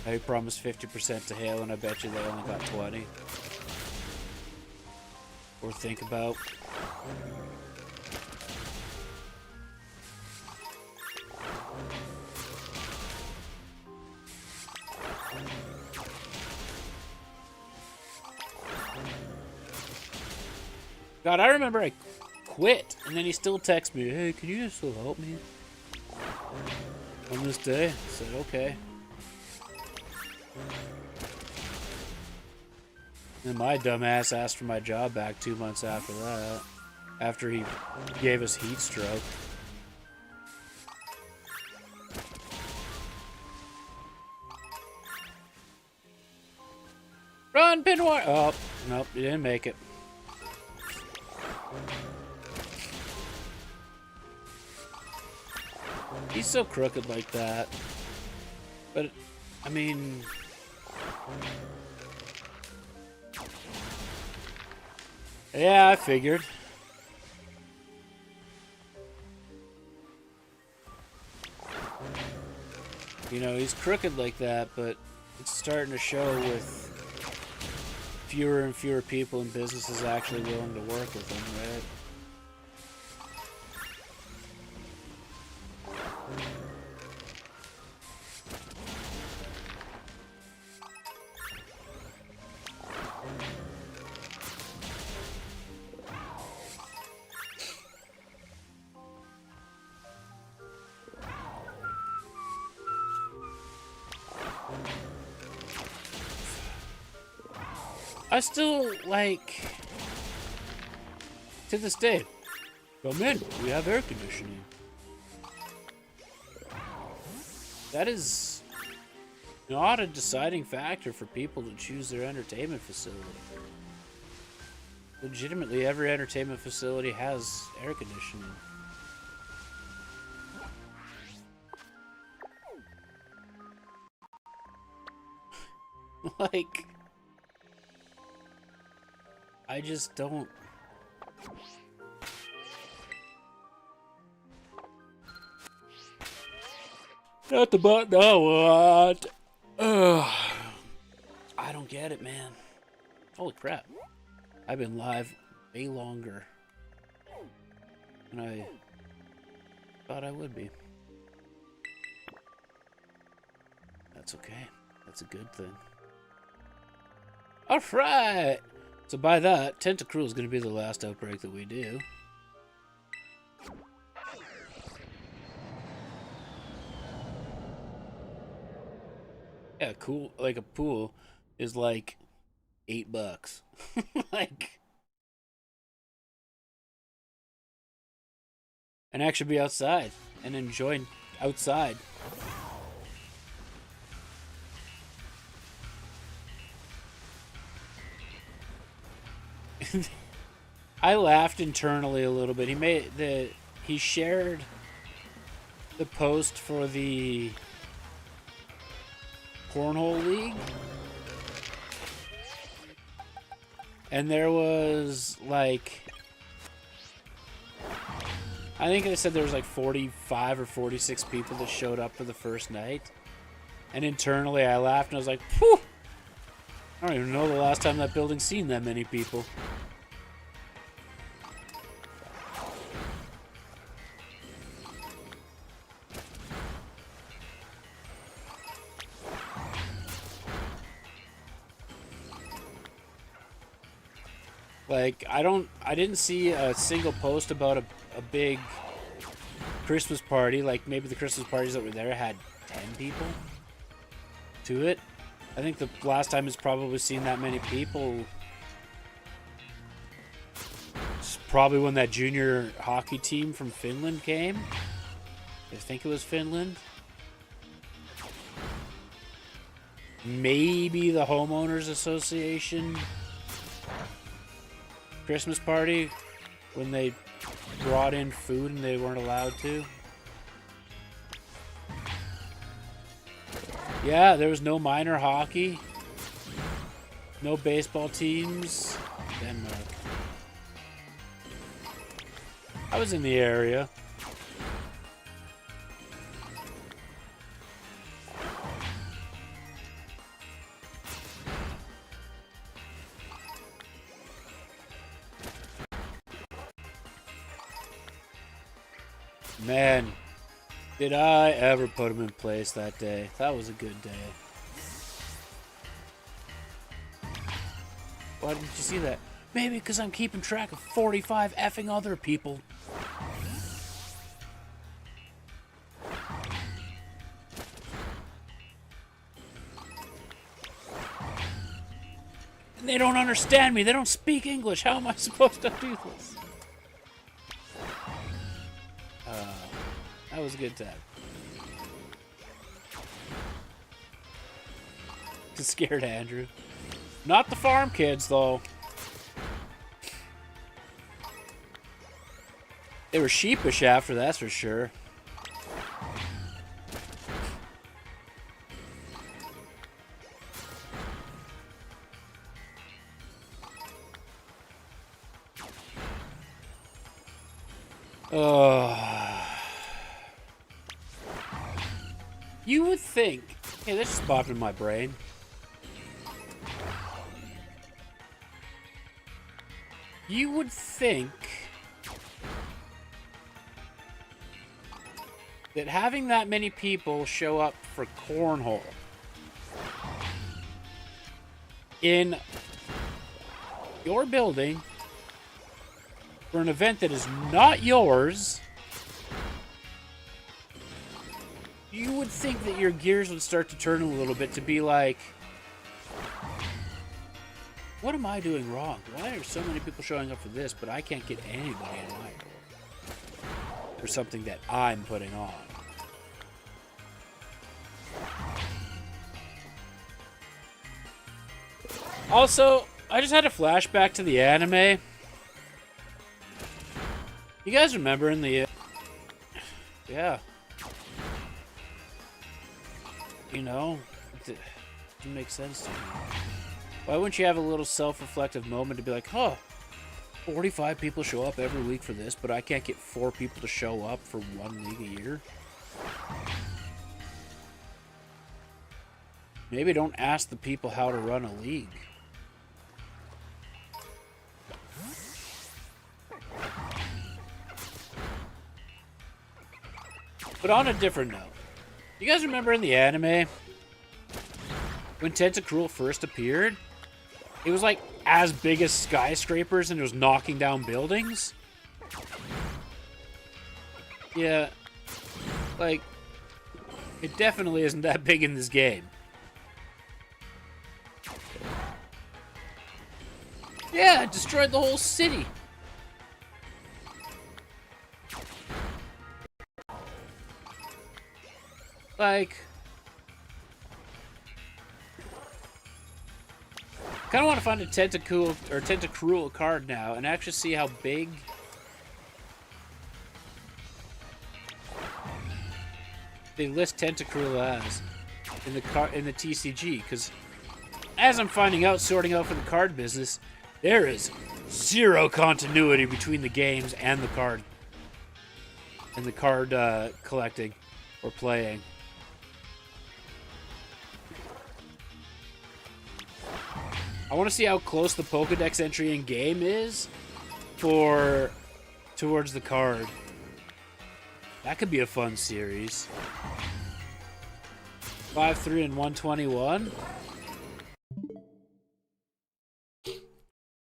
I promised 50% to Halo, and I bet you they only got 20. Or think about. God, I remember I quit, and then he still texts me, hey, can you still help me on this day? I said, okay. And my dumbass asked for my job back 2 months after that, after he gave us heat stroke. Run, Pinwire! Oh, nope, you didn't make it. He's so crooked like that. But, I mean... yeah, I figured. You know, he's crooked like that, but it's starting to show with fewer and fewer people and businesses actually willing to work with him, right? I still, like, to this day, come in, we have air conditioning. That is not a deciding factor for people to choose their entertainment facility. Legitimately, every entertainment facility has air conditioning. Like... I just don't... Not the button I want. Ugh. I don't get it, man. Holy crap. I've been live way longer than I thought I would be. That's okay. That's a good thing. Alright! So by that, Tentacruel is going to be the last outbreak that we do. Yeah, cool. Like a pool is like $8. Like, and actually be outside and enjoy outside. I laughed internally a little bit. He shared the post for the Cornhole League, and there was like, I think they said there was like 45 or 46 people that showed up for the first night, and internally I laughed and I was like, "Phew! I don't even know the last time that building's seen that many people." Like, I didn't see a single post about a big Christmas party. Like, maybe the Christmas parties that were there had 10 people to it. I think the last time it's probably seen that many people is probably when that junior hockey team from Finland came. I think it was Finland. Maybe the Homeowners Association Christmas party when they brought in food and they weren't allowed to. Yeah, there was no minor hockey, no baseball teams. Denmark. I was in the area. Man, did I ever put him in place that day. That was a good day. Why didn't you see that? Maybe because I'm keeping track of 45 effing other people. And they don't understand me. They don't speak English. How am I supposed to do this? That was a good time. Scared Andrew. Not the farm kids, though. They were sheepish after, that's for sure. You would think... Hey, this just popped in my brain. You would think that having that many people show up for cornhole in your building for an event that is not yours, you would think that your gears would start to turn a little bit to be like, what am I doing wrong? Why are so many people showing up for this, but I can't get anybody in line for something that I'm putting on? Also, I just had a flashback to the anime. You guys remember in the... yeah. You know, it didn't make sense to me. Why wouldn't you have a little self-reflective moment to be like, huh, 45 people show up every week for this, but I can't get 4 people to show up for 1 week a year? Maybe don't ask the people how to run a league. But on a different note, you guys remember in the anime when Tentacruel first appeared? It was like as big as skyscrapers and it was knocking down buildings. Yeah, like, it definitely isn't that big in this game. Yeah, it destroyed the whole city. Like, kind of want to find a Tentacruel card now and actually see how big they list Tentacruel as in the TCG, because as I'm finding out, sorting out for the card business, there is zero continuity between the games and the card collecting or playing. I want to see how close the Pokedex entry in game is towards the card. That could be a fun series. 5-3 and 121.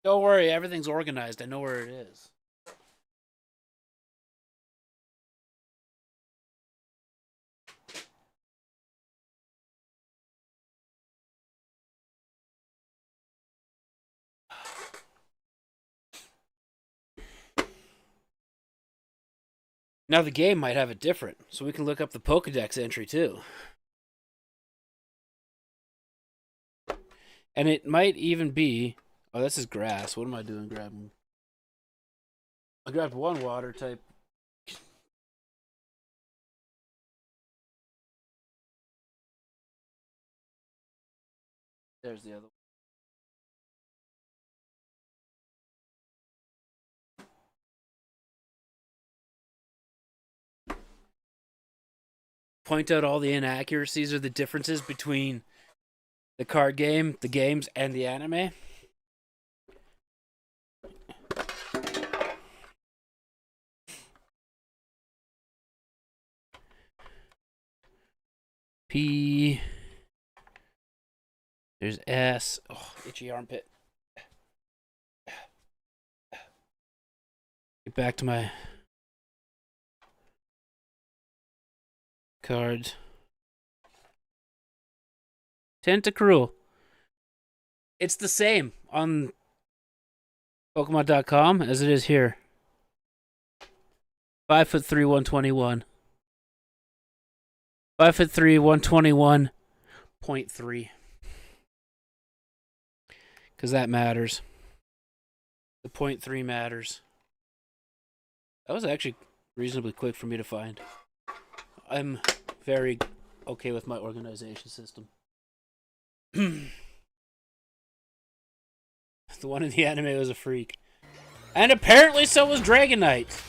Don't worry, everything's organized. I know where it is. Now the game might have it different, so we can look up the Pokedex entry too. And it might even be... Oh, this is grass. What am I doing grabbing? I grabbed one water type. There's the other one. Point out all the inaccuracies or the differences between the card game, the games, and the anime. P. There's S. Oh, itchy armpit. Get back to my cards. Tentacruel. It's the same on Pokemon.com as it is here. 5'3", 121. 5'3", 121.3. Because that matters. The 0.3 matters. That was actually reasonably quick for me to find. I'm very okay with my organization system. The one in the anime was a freak. And apparently so was Dragonite.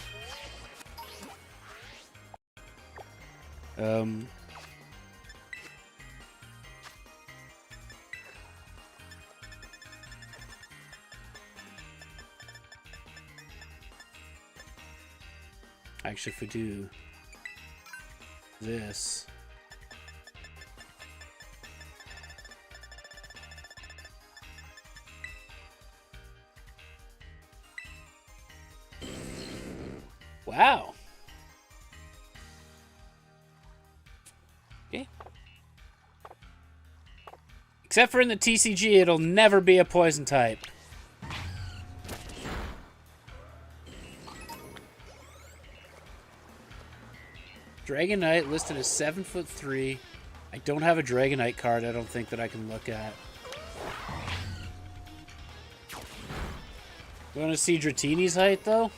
Actually, if we do this... Wow. Okay. Except for in the TCG, it'll never be a poison type. Dragonite listed as 7'3". I don't have a Dragonite card, I don't think, that I can look at. You want to see Dratini's height, though?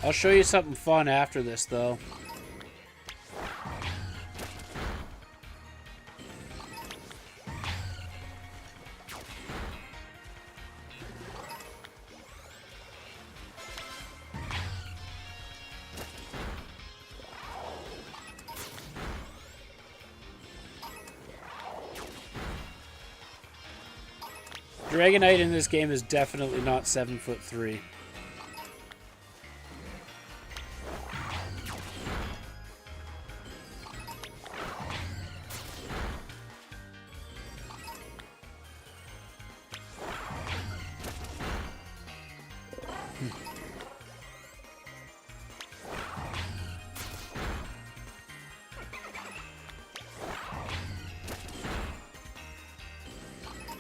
I'll show you something fun after this, though. Dragonite in this game is definitely not 7'3".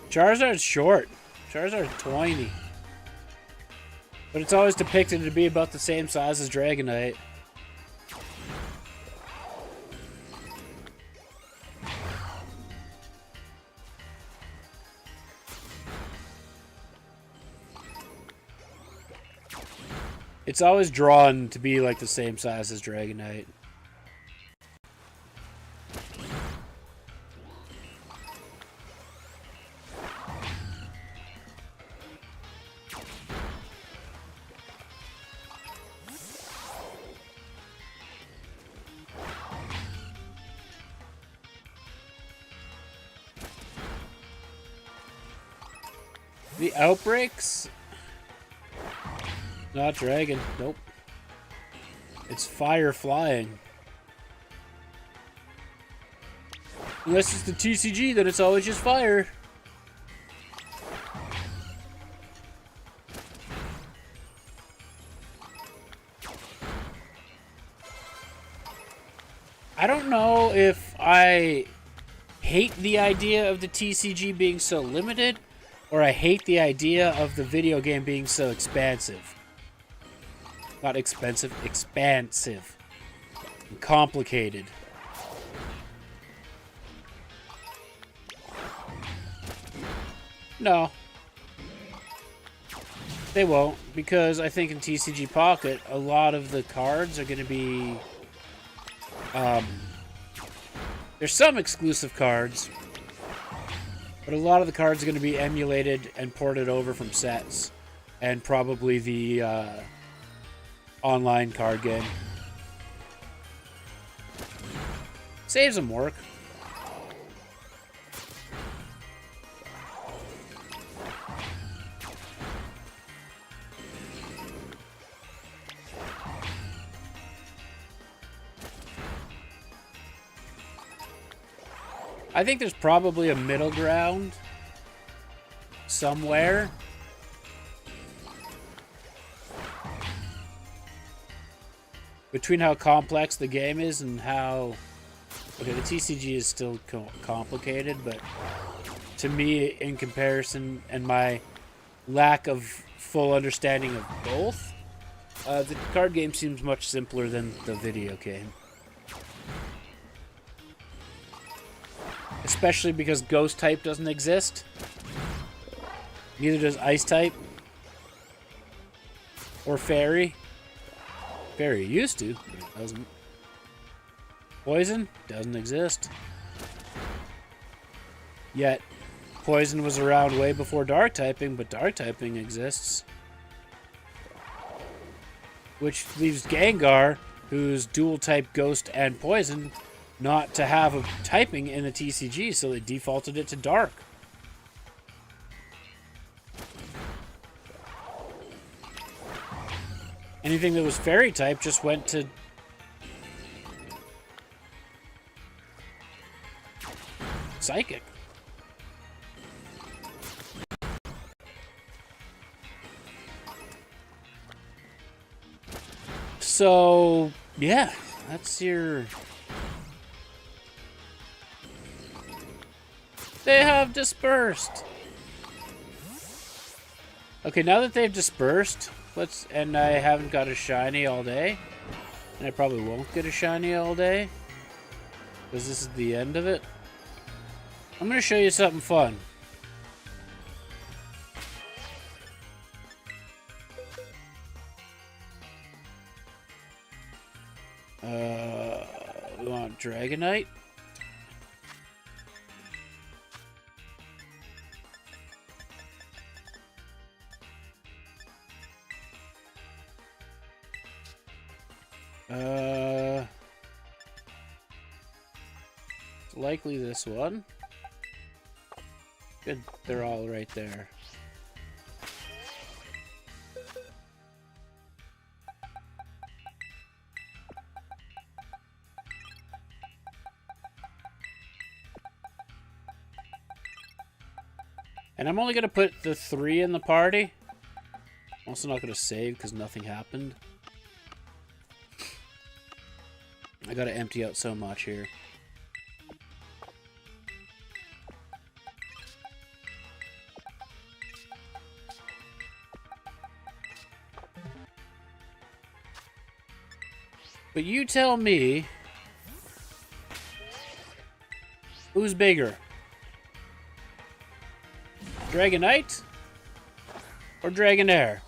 Charizard's short. Charizard's tiny. But it's always depicted to be about the same size as Dragonite. It's always drawn to be like the same size as Dragonite. The Outbreaks? Not dragon. Nope. It's fire flying. Unless it's the TCG, then it's always just fire. I don't know if I hate the idea of the TCG being so limited, or I hate the idea of the video game being so expansive. Not expensive, expansive. And complicated. No. They won't, because I think in TCG Pocket, a lot of the cards are going to be... there's some exclusive cards, but a lot of the cards are going to be emulated and ported over from sets, and probably the online card game. Saves them work. I think there's probably a middle ground somewhere. Between how complex the game is and how... Okay, the TCG is still complicated, but to me, in comparison, and my lack of full understanding of both, the card game seems much simpler than the video game. Especially because Ghost type doesn't exist. Neither does Ice type. Or Fairy. Fairy used to, but it doesn't. Poison doesn't exist. Yet, Poison was around way before Dark typing, but Dark typing exists. Which leaves Gengar, who's dual type Ghost and Poison, not to have a typing in the TCG, so they defaulted it to Dark. Anything that was Fairy type just went to Psychic. So, yeah, that's your... They have dispersed. Okay, now that they've dispersed, and I haven't got a shiny all day, and I probably won't get a shiny all day, because this is the end of it. I'm going to show you something fun. Dragonite? Likely this one. Good, they're all right there. And I'm only going to put the 3 in the party. I'm also not going to save because nothing happened. I got to empty out so much here. But you tell me, who's bigger? Dragonite or Dragonair?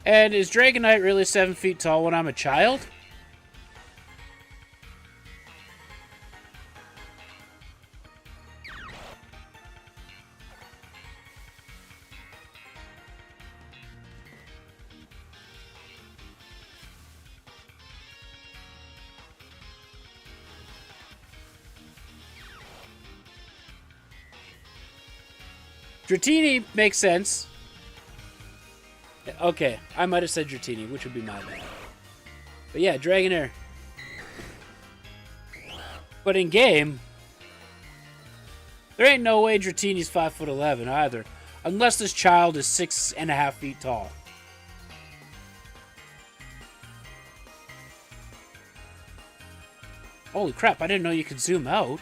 And is Dragonite really 7 feet tall when I'm a child? Dratini makes sense. Okay, I might have said Dratini, which would be my bad. But yeah, Dragonair. But in game, there ain't no way Dratini's 5'11" either. Unless this child is 6.5 feet tall. Holy crap, I didn't know you could zoom out.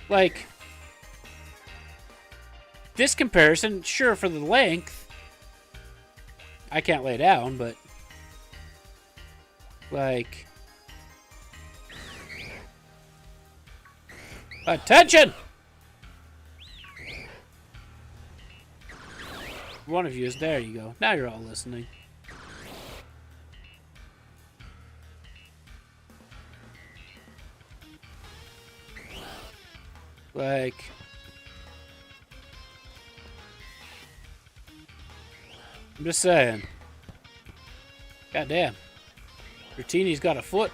Like, this comparison, sure, for the length, I can't lay down, but, like, attention! One of you is, there you go. Now you're all listening. Like, I'm just saying. Goddamn. Dratini's got a foot.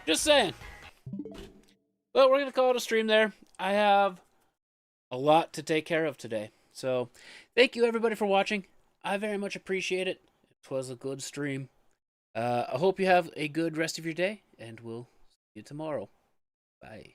Just saying. Well, we're going to call it a stream there. I have a lot to take care of today. So, thank you everybody for watching. I very much appreciate it. It was a good stream. I hope you have a good rest of your day, and we'll see you tomorrow. Bye.